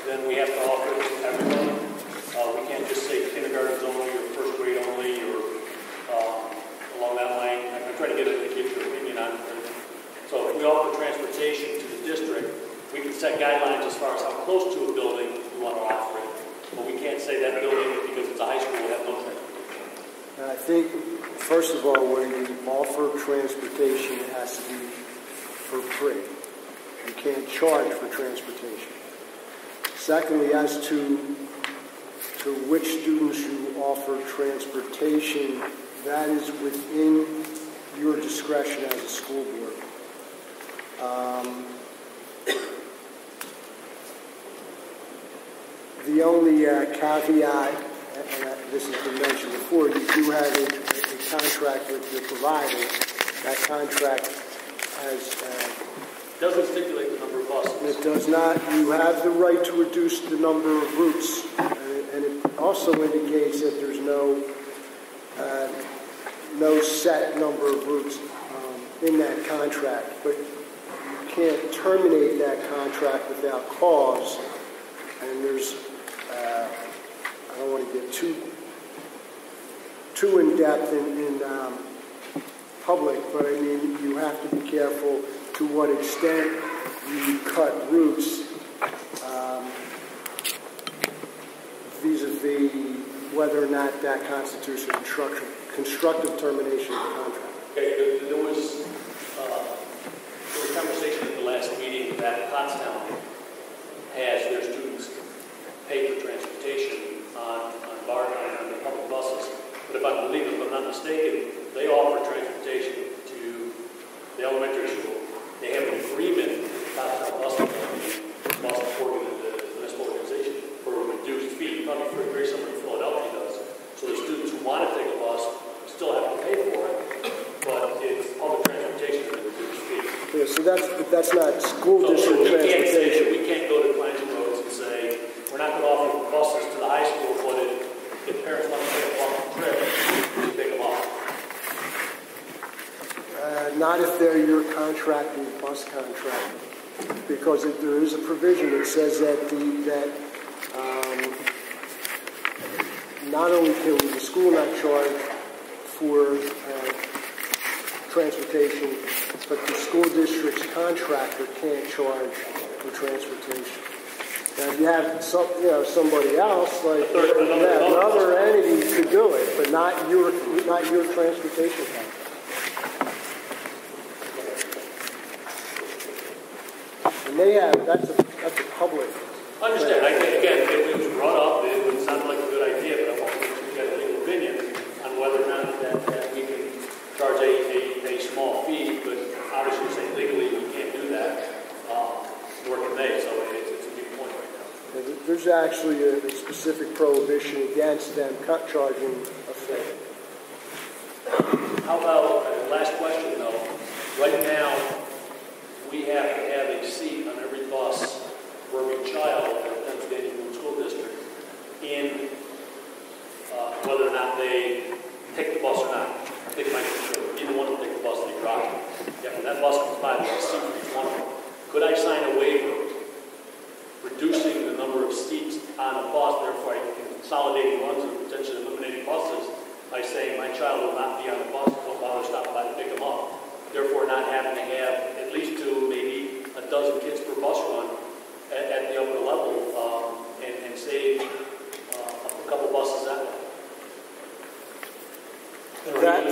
then we have to offer it to everyone. We can't just say kindergartens only or first grade only or along that line. I'm trying to get your opinion on it. So if we offer transportation to the district, we can set guidelines as far as how close to a building we want to offer it. But we can't say that building, because it's a high school, will have no transportation. I think, first of all, when you offer transportation, it has to be for free. You can't charge for transportation. Secondly, as to which students you offer transportation, that is within your discretion as a school board. The only caveat, and this has been mentioned before, you do have a contract with your provider. That contract has... doesn't stipulate the number of buses. It does not. You have the right to reduce the number of routes. And it also indicates that there's no set number of routes in that contract. But you can't terminate that contract without cause. And there's, I don't want to get too in depth in public, but I mean, you have to be careful to what extent you cut routes vis-a-vis whether or not that constitutes a constructive termination of the contract. Okay, there was conversation at the last meeting that Pottstown has their students pay for transportation on the public buses. But if I'm not mistaken, they offer transportation to the elementary school. They have an agreement with the Pottstown Bus Company, the municipal organization, for a reduced fee. Probably very similar to Philadelphia does. So the students who want to take a bus still have to pay for it, but it's public transportation at a reduced fee. Yeah, so that's not school district transportation. We can't go to Clancy Roads and say, we're not going to offer buses to the high school, but if parents want to take them off the trip, we pick them off. Not if they're your contracting bus contract, because there is a provision that says that not only can the school not charge for transportation, but the school district's contractor can't charge for transportation. Now, if you have somebody else, like another entity could do it, but not your transportation contract. And that's a public. Understand. Again, it was brought up. It would sound like a good idea, but I want to get a legal opinion on whether or not that we can charge a small fee. But obviously, we're saying legally we can't do that. Nor can they. So it's a big point right now. There's actually a specific prohibition against them charging a fee. How about last question though? Right now, we have to have a seat on every bus for every child that attends the Daniel School District in whether or not they take the bus or not. I think it might be true. Either one will take the bus, they drive. Yeah, when that bus comes by, there's a seat for each one of them. Could I sign a waiver reducing the number of seats on a bus, therefore consolidating runs and potentially eliminating buses by saying my child will not be on the bus until father stops by to pick them up, therefore not having to have at least 2, maybe a dozen kids per bus run at the upper level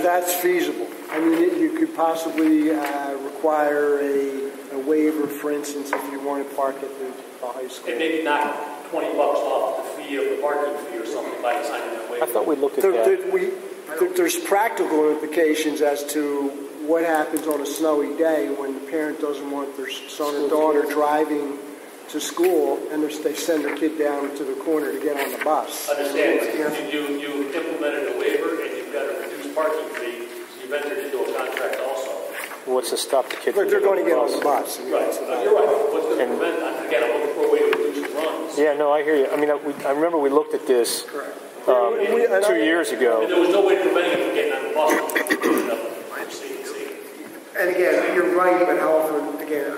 That's feasible. I mean, you could possibly require a waiver, for instance, if you want to park at the high school. And maybe knock $20 off the fee of the parking fee or something by signing that waiver. I thought we looked at that. There's practical implications as to what happens on a snowy day when the parent doesn't want their son or daughter driving to school and they send their kid down to the corner to get on the bus. Understand, you implemented a waiver and you've got a reduced parking fee, so you've entered into a contract also. What's to stop the kids? They're going to get on the bus. Right, you're right. What's going to prevent that? Again, I'm looking for a way to reduce the runs. Yeah, no, I hear you. I mean, I remember we looked at this 2 years ago. And there was no way preventing them from getting on the bus. And again, you're right, but how often, again,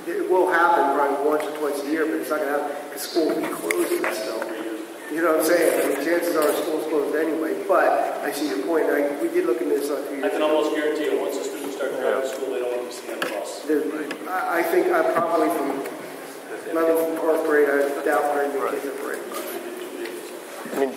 it will happen probably once or twice a year, but it's not going to happen because school will be closed and stuff. You know what I'm saying? I mean, chances are school's closed anyway, but I see your point. We did look at this on 2 years I can almost guarantee you, once the students start driving to school, they don't want to see on the bus. I think I probably from 11th and 4th grade, I doubt very many kids are brave. I mean,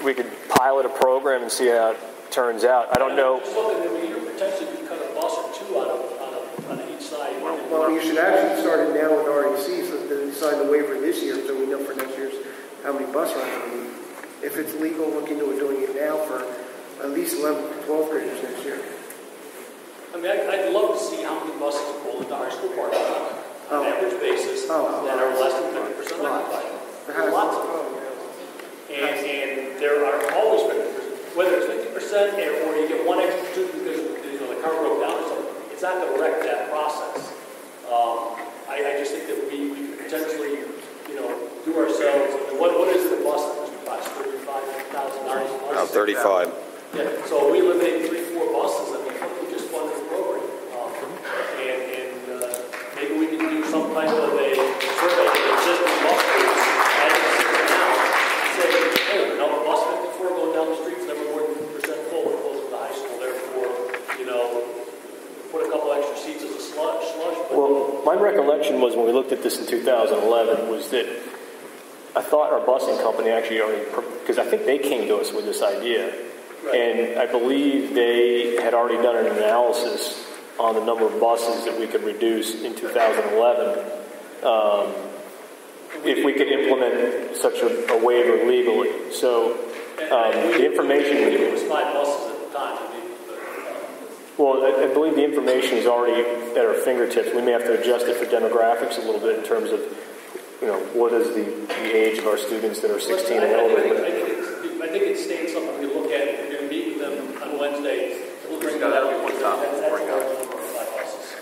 we could pilot a program and see how it turns out. I don't know. Just look at it, you potentially could cut a bus or two on each side. Well, you should actually start it now with REC so that they sign the waiver this year so we know for next year's how many bus rides we need. If it's legal, look into doing it now for at least 11th and 12th graders next year. I mean, I'd love to see how many buses are pulled into our school parking lot on an average basis that are less than 50% occupied. Lots of them. And there are always 50%. Whether it's 50% or you get one extra student because the car broke down or something, it's not going to wreck that process. I just think that we could potentially, do ourselves. What is the bus that costs $35,000? About 35. Yeah. So we eliminate 3-4 buses. I mean, we just fund the program, and maybe we can do some kind of a survey of existing bus routes as it sits now. Say, hey, bus 54 going down the streets never more than 50% full. We're close to the high school, therefore, put a couple extra seats as a slush. Well, my recollection was when we looked at this in 2011 was that I thought our busing company actually already, because I think they came to us with this idea, right. And I believe they had already done an analysis on the number of buses that we could reduce in 2011 if we could implement such a waiver legally. So the information... It was 5 buses at the time. Well, I believe the information is already at our fingertips. We may have to adjust it for demographics a little bit in terms of, what is the age of our students that are 16 and older. I think it's staying something we look at. If we're going to meet with them on Wednesday, we'll bring that up. That's a large number of 5 buses.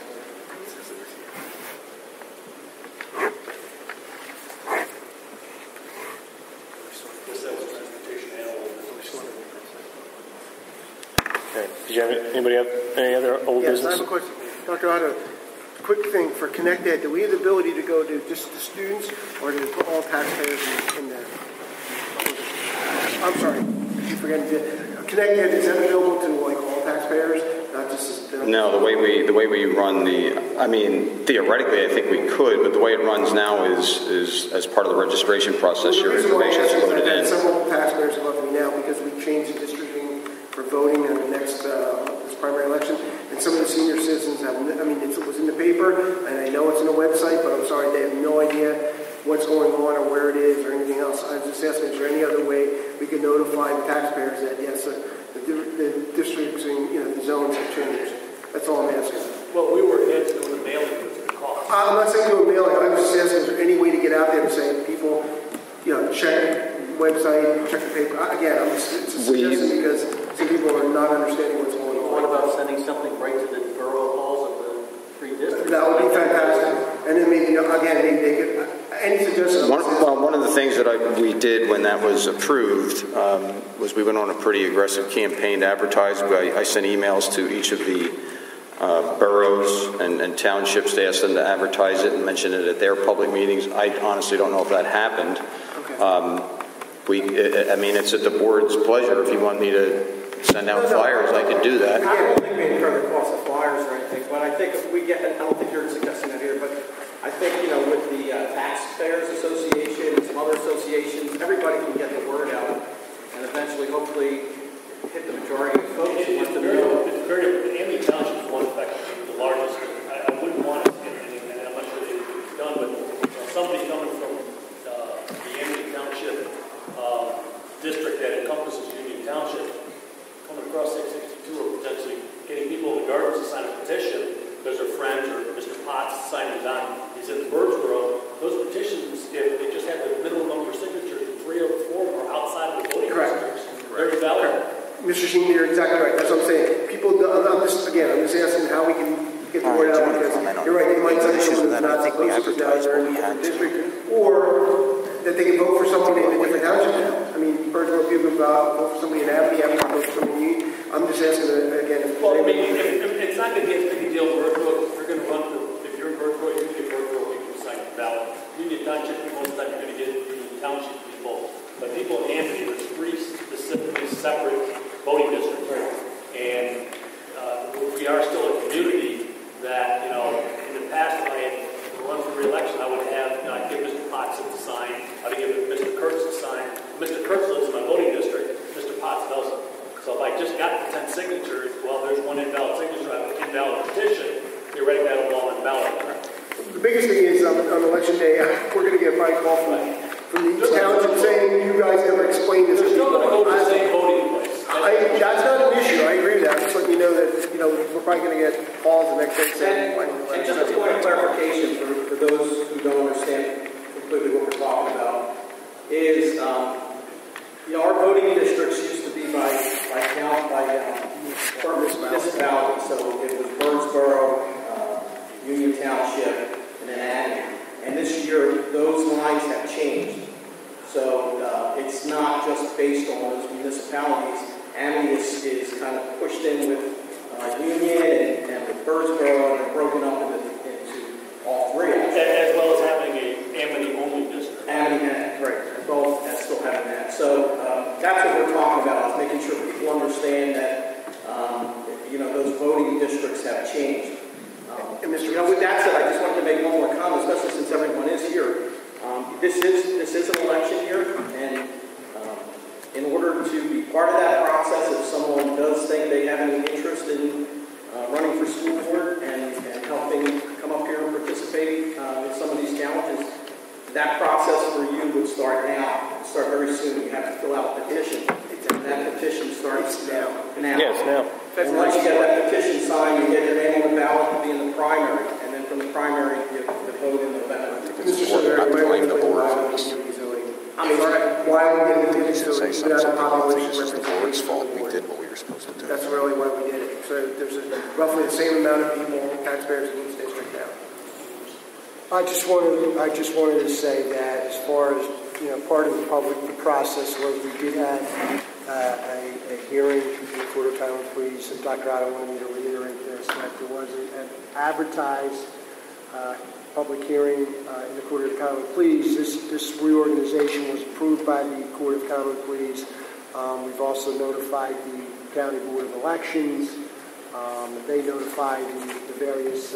Okay. Anybody have any other old business? Yes, I have a question. Dr. Otto, quick thing for Connect Ed. Do we have the ability to go to just the students or to all taxpayers in the... I'm sorry. I keep forgetting. Connect Ed, is that available to all taxpayers? Not just... No, the way we run theoretically I think we could, but the way it runs now is as part of the registration process, your information is loaded in. Several taxpayers are looking now because we changed the districting for voting in the next this primary election, and some of the senior citizens have, it was in the paper, and I know it's in the website, but I'm sorry, they have no idea what's going on or where it is or anything else. I was just asking, is there any other way we can notify the taxpayers that, yes, the districts and, the zones have changed? That's all I'm asking. Well, we were against doing the mailing because of the cost. I'm not saying do a mailing. I'm just asking, is there any way to get out there and say, people, check the website, check the paper? Again, I'm just suggesting because some people are not understanding what's going on. What about sending something right to the borough halls of the 3 districts? That would be fantastic. And then maybe, again, maybe they could, any suggestions? One of the things that we did when that was approved was we went on a pretty aggressive campaign to advertise. I sent emails to each of the boroughs and townships to ask them to advertise it and mention it at their public meetings. I honestly don't know if that happened. Okay. It's at the board's pleasure. If you want me to send out flyers, I can do that. I don't think we incur the cost of flyers or anything, but I think if we get, I don't think you're suggesting that here, but I think, with the Taxpayers Association and some other associations, everybody can get the word out and eventually, hopefully, hit the majority of folks. across 662 are potentially getting people in the gardens to sign a petition because their friends or Mr. Potts signed it on. He's in Birdsboro. Those petitions, if they just have the minimum number of signatures, and 3 or 4 are outside of the voting districts, they're invalid. Mr. Sheen, you're exactly right. That's what I'm saying. People, I'm just asking how we can get the word out, because you're right, they might say someone who's not supposed to down there in the district, or that they can vote for someone in a different township now. I mean, Birdsboro people can vote for somebody in Abbey, vote for somebody in Union. I'm just asking again. Well, I mean, it's not going to be as big a deal in Birdsboro. If you're going to run for, if you're in Birdsboro, you're going to get Birdsboro people to sign the ballot. Union Township, most of the time you're going to get Union Township people. But people in Amity, there's 3 specifically separate voting districts. And we are still a community that, in the past, if I had run for re-election, I would have, I'd give Mr. Potts to sign, I'd give Mr. Kurtz to sign. Mr. Kurtz lives in my voting district, Mr. Potts doesn't. So if I just got the 10 signatures, well, there's one invalid signature, I have an invalid petition, theoretically I have a all invalid. The biggest thing is on election day, we're going to get a phone call from the township saying you guys never explained this. They're still going to go to the same voting place. That's not an issue. I agree with that. I'm just letting you know that we're probably going to get calls the next day saying. And just a point of clarification for those who don't understand completely what we're talking about is, our voting districts used to be by municipality. So it was Birdsboro, Union Township, and then Abbey. And this year, those lines have changed. So it's not just based on those municipalities. Amity is kind of pushed in with Union and with Birdsboro, and broken up into all 3. As well as having a Amity-only district. Amity, right. Both still having that. So that's what we're talking about, is making sure people understand that, those voting districts have changed. And with that said, I just wanted to make one more comment, especially since everyone is here. This is an election year, and in order to be part of that process, if someone does think they have any interest in running for school board and helping come up here and participate in some of these challenges, that process for you would start now. It would start very soon. You have to fill out a petition. And that petition starts now. Yes, now. And once you get that petition signed, you get your name on the ballot to be in the primary. And then from the primary, you vote in November. Mr. Senator, I blame the board for this. I'm sorry. Why we did it? To say something completely was the board's fault. We did what we were supposed to do. That's really why we did it. So there's roughly the same amount of people, taxpayers in each district now. I just wanted to say that as far as part of the process was we did have a hearing in the Court of Common Pleas. And Dr. Otto wanted me to reiterate this, that there was an advertised public hearing in the Court of Common Pleas. This reorganization was approved by the Court of Common Pleas. We've also notified the County Board of Elections. They notified the various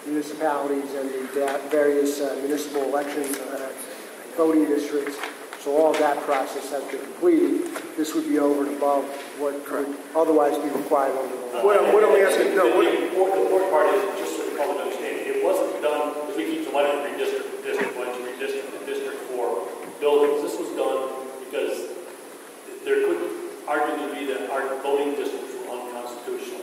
municipalities and the various municipal election voting districts. So all of that process has been completed. This would be over and above what could otherwise be required under the law. What are we asking? No, the important part is, just so the public understands, it wasn't done because we keep dividing District 1 to District 4 buildings. This was done because there could arguably be that our voting districts were unconstitutional.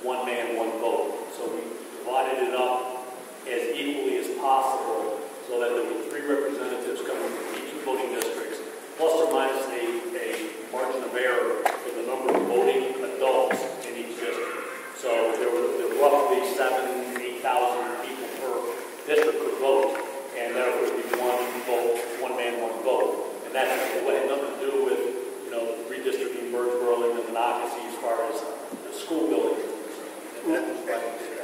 One man, one vote. So we divided it up as equally as possible so that there were 3 representatives coming from each of the voting districts, plus or minus a margin of error for the number of voting adults in each district. So there were roughly 7,000 to 8,000 people per district could vote, and therefore it would be one vote, one man, one vote. And that had nothing to do with, redistricting Birdsboro and Monocacy as far as the school buildings.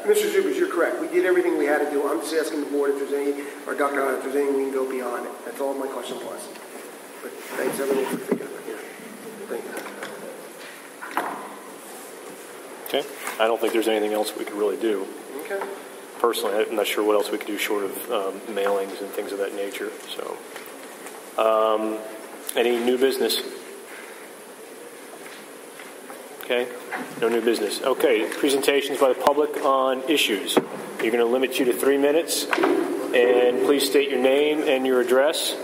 Mr. Zubas, you're correct. We did everything we had to do. I'm just asking the board if there's any, or Dr. Hunt, if there's anything we can go beyond it. That's all my question was. But thanks everyone for thinking of it here. Thank you. Okay. I don't think there's anything else we could really do. Okay. Personally, I'm not sure what else we could do short of mailings and things of that nature. So, any new business? Okay, no new business. Okay, presentations by the public on issues. You're going to limit you to 3 minutes, and please state your name and your address.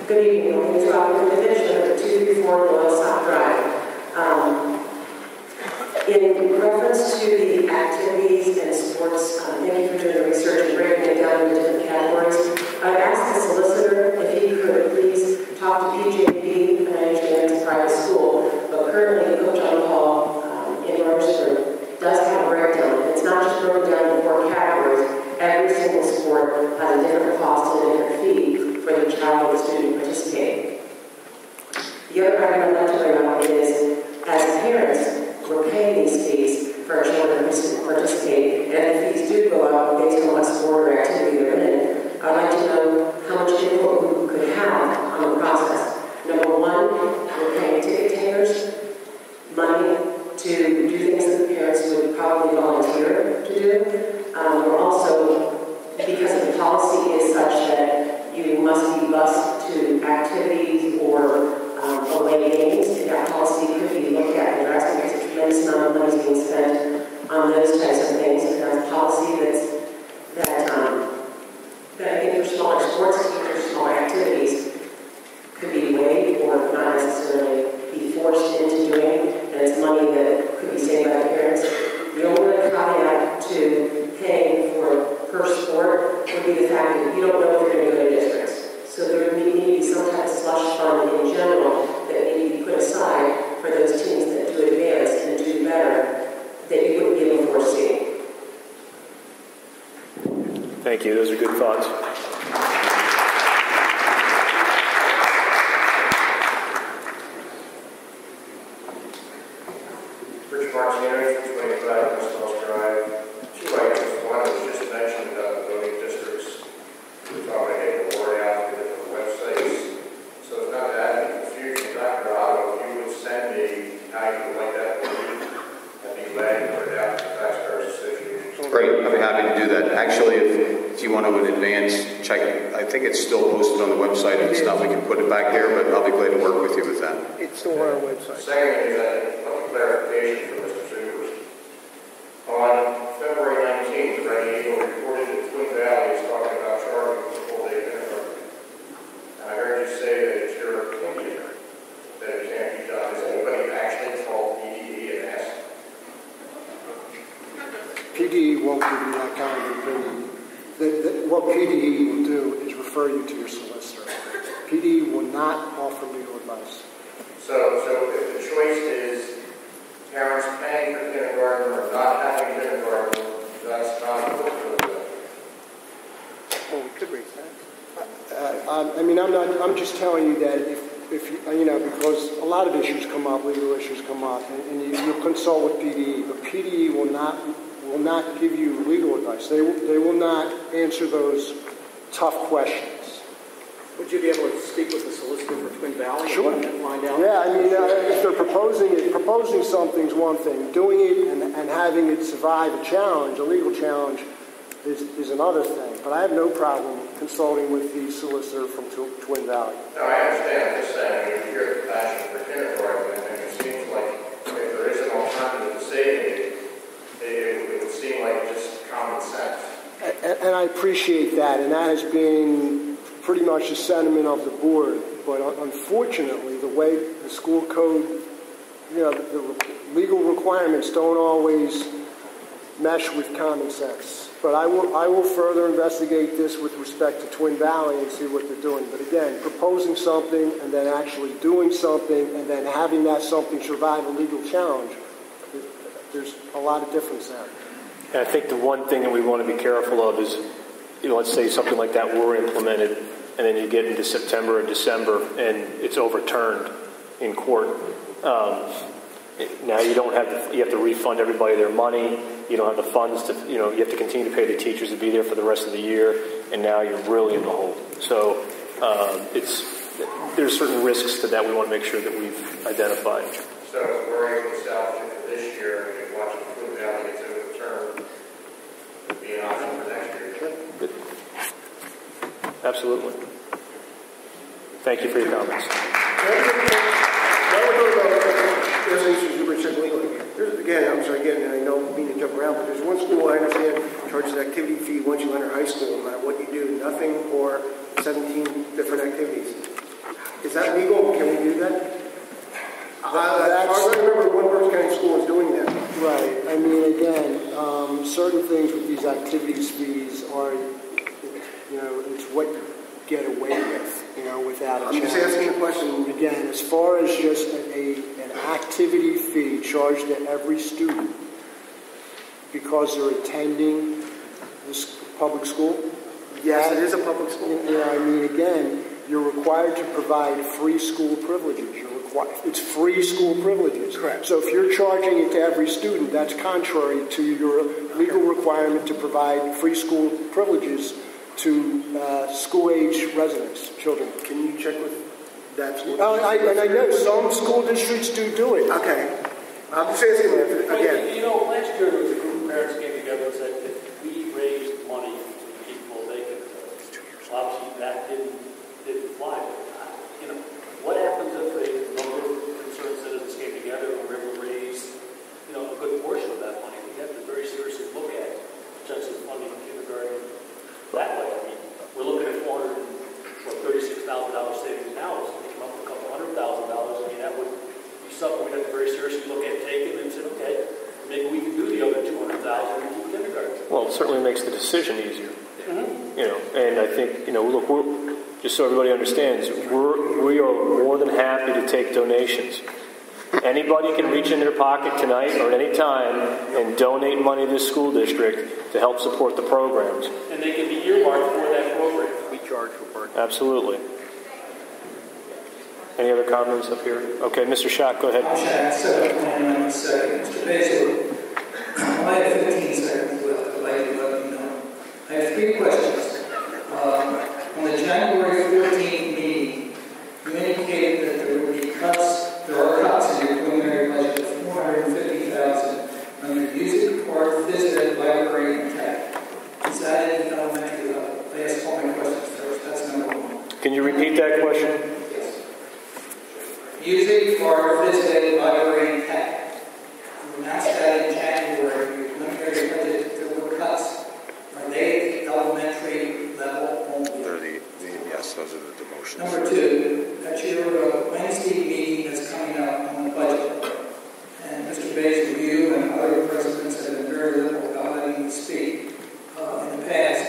Good evening, Ms. Robin, Commissioner, 234 Loyal South Drive. In reference to the activities and sports, thank you for doing the research and breaking it down into different categories. I asked the solicitor if he could please talk to PJB, and I understand it's a private school, but currently Coach on Hall in Rochester does have a breakdown. It's not just broken down into 4 categories. Every single sport has a different cost and a different fee for the child or the student participating. The other item I'd like to bring up is, as parents, we're paying these fees for our children to participate, and the fees do go up based on what sport or activity they're in. I'd like to know how much input we could have on the process. Number one, we're paying ticket takers money to do things that the parents would probably volunteer to do. We're also, because the policy is such that you must be bused to activities or away games, that policy could be looked at and addressed because a tremendous amount of money is being spent on those types of things. And that's a policy that I think for smaller sports teams, smaller activities, could be waived or not necessarily be forced into doing, and it's money that could be saved by the parents. The only caveat to paying for per sport would be the fact that you don't know if they're going to go to districts. So there would need to be some type of slush fund in general that need to be put aside for those teams that do advance and do better that you wouldn't be able to foresee. Thank you. Those are good thoughts. Rich Martinez, 25 West Wells Drive. 2 items. One was just mentioned about the voting districts. We were talking about getting the word out to different websites. So it's not that confusion. Dr. Otto, if you would send me how you would like that to be, I'd be glad to put it out to the Taxpayers Association. Great, I'd be happy to do that. Actually, if you want to in advance, check it. I think it's still posted on the website and stuff. We can put it back there, but I'll be glad to work with you with that. It's still on our website. Second is a clarification for Mr. Zuber. On February 19th, Ready Eagle reported that Twin Valley is talking about charging for full-day kindergarten. And I heard you say that it's your opinion that it can't be done. Has anybody actually called PDE and asked? PDE won't give you that kind of opinion. What PDE will do is refer you to your solicitor. PDE will not offer legal advice. So if the choice is parents paying for kindergarten or not having kindergarten, that's not important. Well, we could raise that. I'm just telling you that if because a lot of issues come up, legal issues come up, and you consult with PDE, but PDE will not give you legal advice. They will not answer those tough questions. Would you be able to speak with the solicitor for Twin Valley? Sure. And find out? Yeah, if they're proposing something's one thing. Doing it and having it survive a challenge, a legal challenge, is another thing. But I have no problem consulting with the solicitor from Twin Valley. No, I understand. I'm just saying, if you're the passion for kindergarten, and it seems like if there is an alternative to saving it would seem like just common sense. And I appreciate that, and that has been pretty much the sentiment of the board. But unfortunately, the way the school code, the legal requirements don't always mesh with common sense. But I will further investigate this with respect to Twin Valley and see what they're doing. But again, proposing something and then actually doing something and then having that something survive a legal challenge, there's a lot of difference there. And I think the one thing that we want to be careful of is, let's say something like that were implemented, and then you get into September or December, and it's overturned in court. Now you have to refund everybody their money. You don't have the funds to, you have to continue to pay the teachers to be there for the rest of the year, and now you're really in the hole. So there's certain risks to that we want to make sure that we've identified. So we're able to salvage it for this year, and you watch the Twin Valley get overturned, would be an option for next year. Good. Absolutely. Thank you for your comments. Again, I don't mean to jump around, but there's one school I understand charges an activity fee once you enter high school, no matter what you do, nothing for 17 different activities. Is that legal? Can we do that? I remember Woodward County School is doing that. Right. I mean, again, certain things with these activities fees are, it's what you get away with, without a I'm just asking a question. Again, as far as just an activity fee charged to every student because they're attending this public school? Yes, it is a public school. I mean, again, you're required to provide free school privileges. It's free school privileges. Correct. So if you're charging it to every student, that's contrary to your legal requirement to provide free school privileges to school-age residents, children. Can you check with that school? I know some school districts do it. Okay. I'm just asking again. Last year there was a group of parents came together and said if we raised money for people, they could. Obviously, that didn't fly. What happens if a number of concerned citizens came together and were able to raise, a good portion of that money? We have to very seriously look at potentially funding kindergarten that way. I mean, we're looking at $36,000 savings now. So they come up with a couple $100,000. I mean, that would be something we'd have to very seriously look at taking and say, okay, maybe we can do the other $200,000 and keep kindergarten. Well, it certainly makes the decision easier. And I think, look, just so everybody understands, we are more than happy to take donations. Anybody can reach in their pocket tonight or at any time and donate money to the school district to help support the programs. And they can be earmarked for that program. We charge for parking. Absolutely. Any other comments up here? Okay, Mr. Schott, go ahead. I'm Schott, 7.9 Mr. Basil, I have 15 seconds left. I'd like to let you know. I have 3 questions. On the January 14th meeting, you indicated that there would be cuts. There are cuts in your preliminary budget of $450,000 under music, art, phys ed, library, and tech. Is that in the elementary level? I asked all my questions first. That's number 1. Can you repeat that question? Yes. Music, art, phys ed, library, and tech. You announced that in January. Your preliminary budget, there were cuts. Are they at the elementary level only? Yes, those are the demotions. Number 2, at your Wednesday meeting that's coming up on the budget, and Mr. Basil, you and other presidents have been very liberal about letting me speak in the past.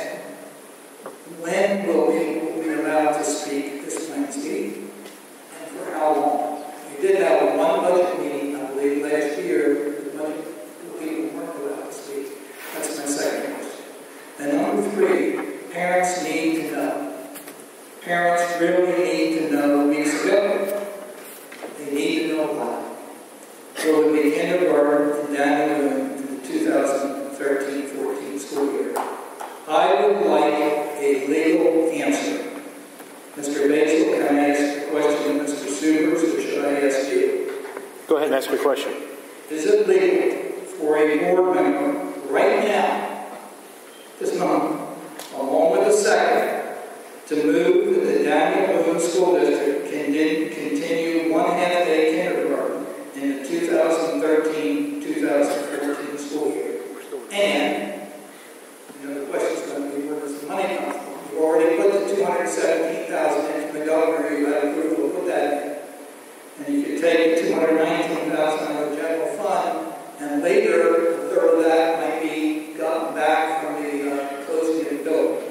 When will people be allowed to speak this Wednesday, and for how long? We did have one budget meeting, I believe, last year. The budget people weren't allowed to speak. That's my second question. And number 3, parents need to know. Parents really need to know weeks ago. They need to know why. Will it be kindergarten in Daniel in the 2013-14 school year? I would like a legal answer. Mr. Basil, can I ask a question of Mr. Subers, or should I ask you? Go ahead and ask your question. Is it legal for a board member right now, this moment, along with a second, to move that the Daniel Boone School District continue 1.5 day kindergarten in the 2013-2014 school year? And, the question's going to be, where does the money come from? You've already put the $217,000 into the governor, you had approval to put that in. And you could take the $219,000 out of the general fund, and later, a third of that might be gotten back from the closing of the building.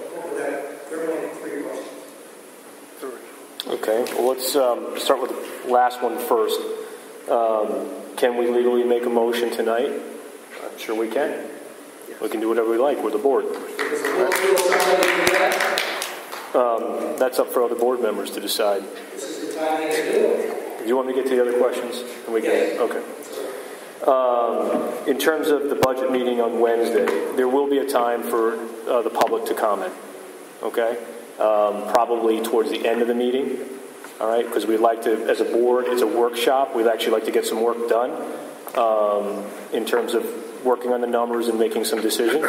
Okay, well, let's start with the last one first. Can we legally make a motion tonight? I'm sure we can. Yes. We can do whatever we like with the board. That's up for other board members to decide. Do you want me to get to the other questions? Okay. In terms of the budget meeting on Wednesday, there will be a time for the public to comment. Okay? Probably towards the end of the meeting, all right, because we'd like to, as a board, it's a workshop, we'd actually like to get some work done in terms of working on the numbers and making some decisions,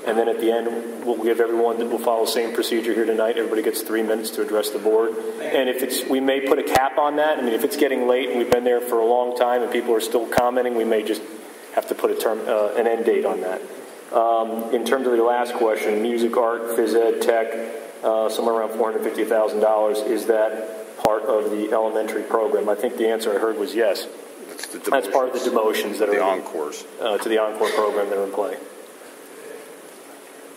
and then at the end, we'll give everyone, we'll follow the same procedure here tonight, everybody gets 3 minutes to address the board, and if we may put a cap on that. I mean, if it's getting late and we've been there for a long time and people are still commenting, we may just have to put an end date on that. In terms of the last question, music, art, phys ed, tech, somewhere around $450,000. Is that part of the elementary program? I think the answer I heard was yes. That's part of the demotions that are encores to the encore program that are in play.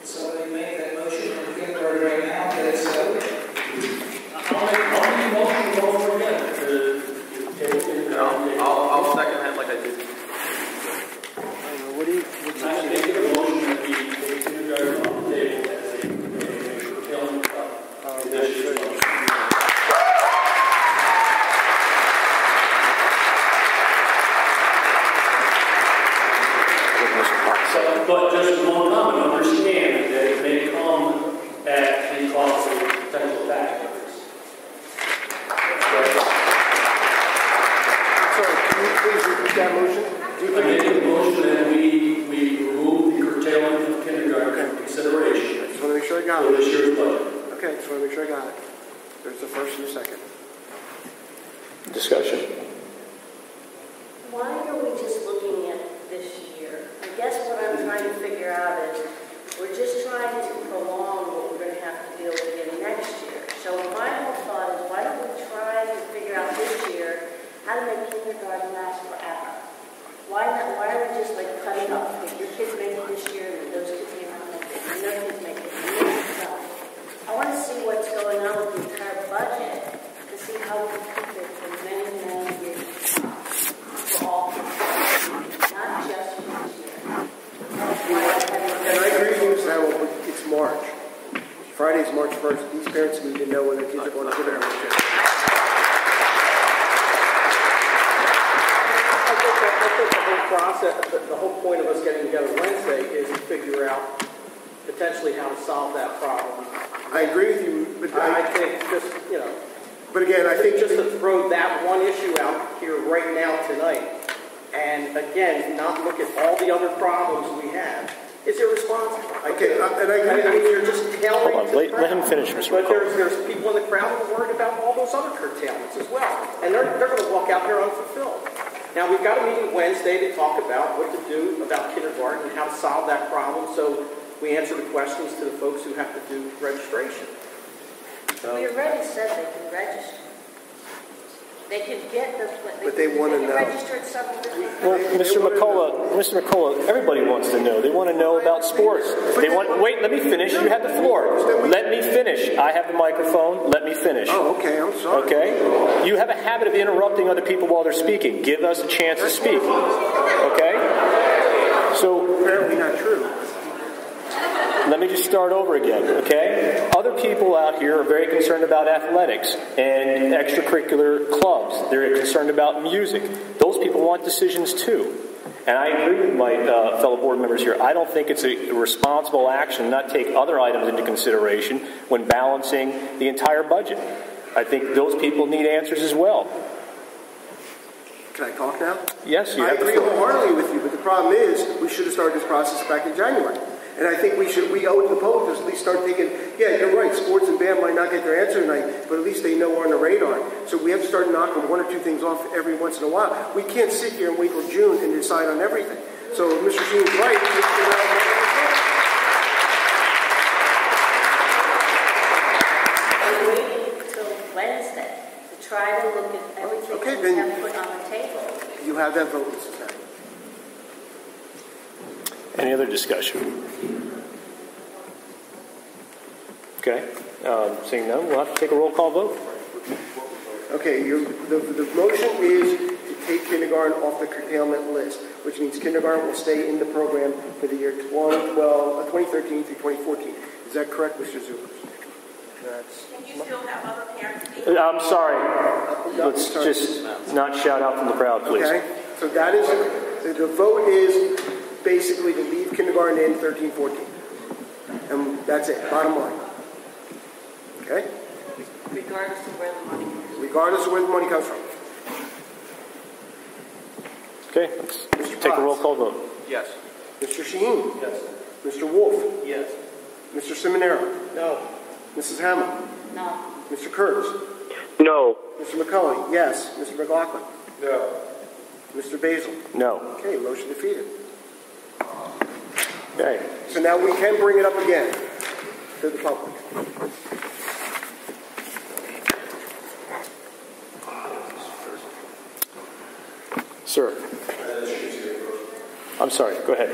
Somebody make that motion on kindergarten right now. That is so. I'll make a motion to go over again. I'll second that like I did. What do you? I'm making a motion that we take kindergarten off the table as a curtailment initiative. But just one comment, understand that it may come at the cost of potential taxpayers. I'm sorry, can you please repeat that motion? I make a motion that we remove the curtailment of kindergarten from consideration. I just want to make sure I got for it. this year's budget. Okay, I just want to make sure I got it. There's the first and the second. Discussion. Why are we just looking at this year? I guess what I'm trying to figure out is we're just trying to prolong what we're going to have to deal with again next year. So my whole thought is, why don't we try to figure out this year how to make kindergarten last forever? Why not? Why are we just like cutting up? If your kids make it this year, and those kids may not make it, and their kids make it, and your kids don't. I want to see what's going on with the entire budget to see how we can keep it for many, many years to come. For all kids, not just for this year. And I agree with you, Sam, it's March. Friday's March 1st. These parents need to know when their kids are going to kindergarten. The whole point of us getting together Wednesday is to figure out potentially how to solve that problem. I agree with you, but I think just, but again, I think just to throw that one issue out here right now tonight, and again, not look at all the other problems we have, is irresponsible. Okay, and I agree. I mean, you're just tailoring. Hold on, let him finish, Mr. But McCullough. there's people in the crowd who are worried about all those other curtailments as well, and they're going to walk out here unfulfilled. Now, we've got a meeting Wednesday to talk about what to do about kindergarten and how to solve that problem, so we answer the questions to the folks who have to do registration. We already said they can register. They can get the... But they want to know. Register at several different... Well, Mr. McCullough, everybody wants to know. They want to know about sports. Wait, let me finish. You have the floor. Let me finish. I have the microphone. Let me finish. Oh, okay. I'm sorry. Okay? You have a habit of interrupting other people while they're speaking. Give us a chance to speak. Okay? So... Apparently not true. Let me just start over again, okay? Other people out here are very concerned about athletics and extracurricular clubs. They're concerned about music. Those people want decisions too. And I agree with my fellow board members here. I don't think it's a responsible action not take other items into consideration when balancing the entire budget. I think those people need answers as well. Can I talk now? Yes, you I have the agree floor. wholeheartedly with you, but the problem is we should have started this process back in January. And I think we owe it to the public to at least start thinking, yeah, you're right, sports and band might not get their answer tonight, but at least they know we're on the radar. So we have to start knocking one or two things off every once in a while. We can't sit here and wait till June and decide on everything. So Mr. Sheen's right. We're waiting until Wednesday to try to look at everything we have put on the table. You have that vote, Mrs. Hammond. Any other discussion? Okay. Seeing none, we'll have to take a roll call vote. Okay, the motion is to take kindergarten off the curtailment list, which means kindergarten will stay in the program for the year 2013 through 2014. Is that correct, Mr. Zuber? Can you still have other parents? I'm sorry. Let's just not shout out from the crowd, please. Okay, so that is, the vote is basically to leave kindergarten in 13-14. And that's it, bottom line. Okay? Regardless of where the money comes from. Regardless of where the money comes from. Okay, let's take a roll call vote. Yes. Mr. Sheen? Yes. Mr. Wolf? Yes. Mr. Seminara? No. Mrs. Hamill? No. Mr. Kurtz? No. Mr. McCullough? Yes. Mr. McLaughlin? No. Mr. Basil? No. Okay, motion defeated. Okay. So now we can bring it up again. to the public. Sir. I'm sorry, go ahead.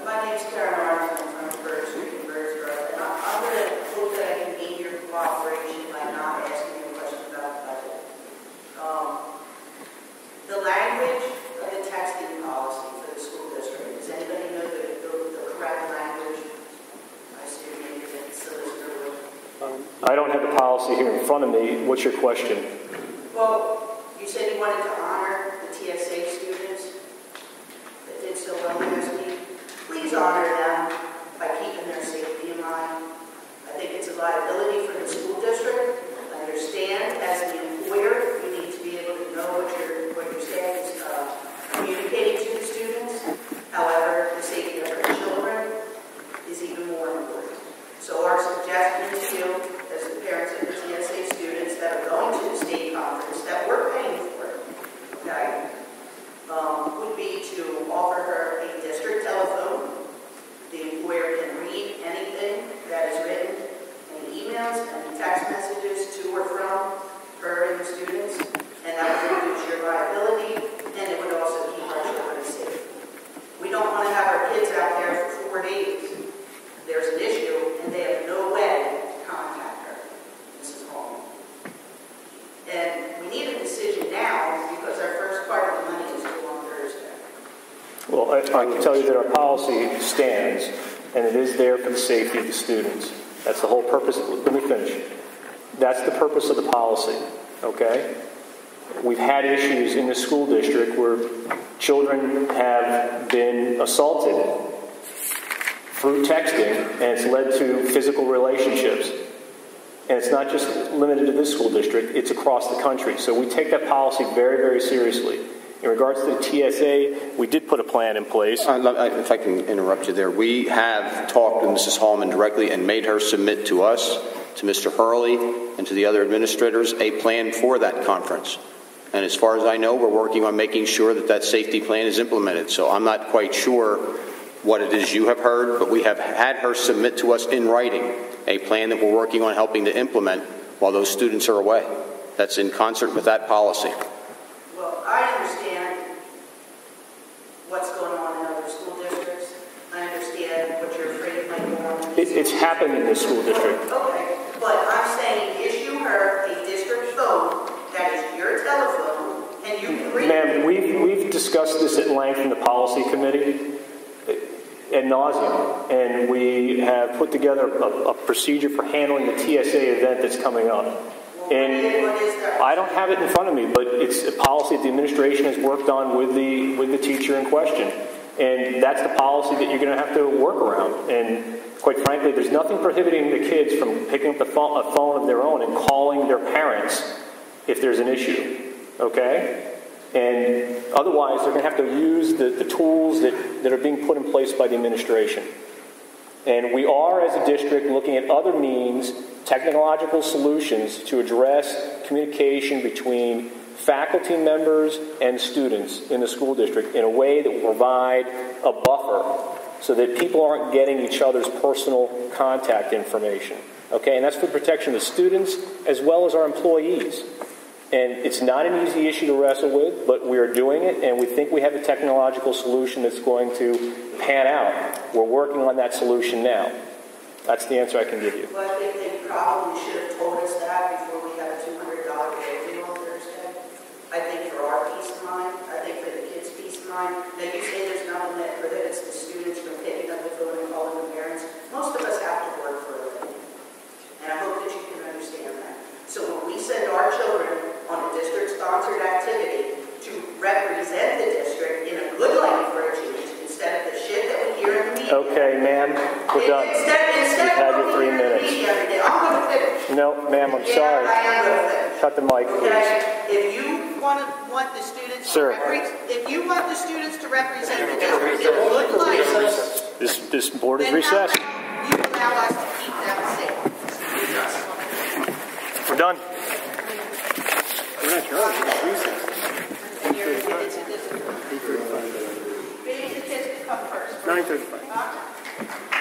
My name's Karen Arnold from Bird Street in Birdsboro, and I'm going to hope that I can gain your cooperation by not asking you a question about the budget. The language of the texting policy for the school district, does anybody know the correct language? I assume maybe the solicitor would. I don't have the policy here in front of me. What's your question? Well, you said you wanted to honor the TSA students that did so well last week. Please honor them by keeping their safety in mind. I think it's a liability for the school district. I understand as the employer, you need to be able to know what your staff is communicating to the students. However, the safety of our children is even more important. So our suggestion to you, as the parents of the TSA students that are going to the state conference that we're paying for, okay, would be to offer her a district telephone. The employer can read anything that is written in emails and text messages to or from her and the students, and that would reduce your liability, and it would also keep our children safe. We don't want to have our kids out there for 4 days. There's an issue, and they have no way to contact her, Mrs. Holman. And we need a decision now because our first part of the money is due on Thursday. Well, I can tell you that our policy stands, and it is there for the safety of the students. That's the whole purpose. Let me finish. That's the purpose of the policy, okay? We've had issues in the school district where children have been assaulted through texting, and it's led to physical relationships. And it's not just limited to this school district, it's across the country. So we take that policy very, very seriously. In regards to the TSA, we did put a plan in place. If I can interrupt you there, we have talked with Mrs. Hallman directly and made her submit to us, to Mr. Hurley, and to the other administrators, a plan for that conference. And as far as I know, we're working on making sure that that safety plan is implemented. So I'm not quite sure what it is you have heard, but we have had her submit to us in writing a plan that we're working on helping to implement while those students are away. That's in concert with that policy. Well, I understand what's going on in other school districts. I understand what you're afraid might go on. It's happened in this school district. Okay, but I'm saying issue her a district phone that is your telephone, and you can read. Ma'am, we've discussed this at length in the policy committee ad nauseum, and we have put together a procedure for handling the TSA event that's coming up. And I don't have it in front of me, but it's a policy that the administration has worked on with the teacher in question. And that's the policy that you're going to have to work around. And quite frankly, there's nothing prohibiting the kids from picking up a phone of their own and calling their parents if there's an issue. Okay? And otherwise, they're going to have to use the tools that are being put in place by the administration. And we are, as a district, looking at other means, technological solutions to address communication between faculty members and students in the school district in a way that will provide a buffer so that people aren't getting each other's personal contact information. Okay, and that's for the protection of the students as well as our employees. And it's not an easy issue to wrestle with, but we are doing it, and we think we have a technological solution that's going to pan out. We're working on that solution now. That's the answer I can give you. Well, I think they probably should have told us that before we had a $200 bill on Thursday. I think for our peace of mind, I think for the kids' peace of mind. Now, you say there's nothing that prohibits the students from picking up the phone and calling the parents. Most of us have to work for a living, and I hope that you can understand that. So when we send our children on a district-sponsored activity to represent the district in a good light for a change, instead of the shit that we hear in the media. Okay, ma'am, we're done. You've had your 3 minutes. I'm going to finish. No, ma'am, I'm sorry. I am going to finish. Cut the mic, please. Okay, if you want the students to represent the district in a good light, This board is recessed. you allow us to keep them safe. We're done. We're not done. It's recessed. Maybe the kids can come first. 9:35.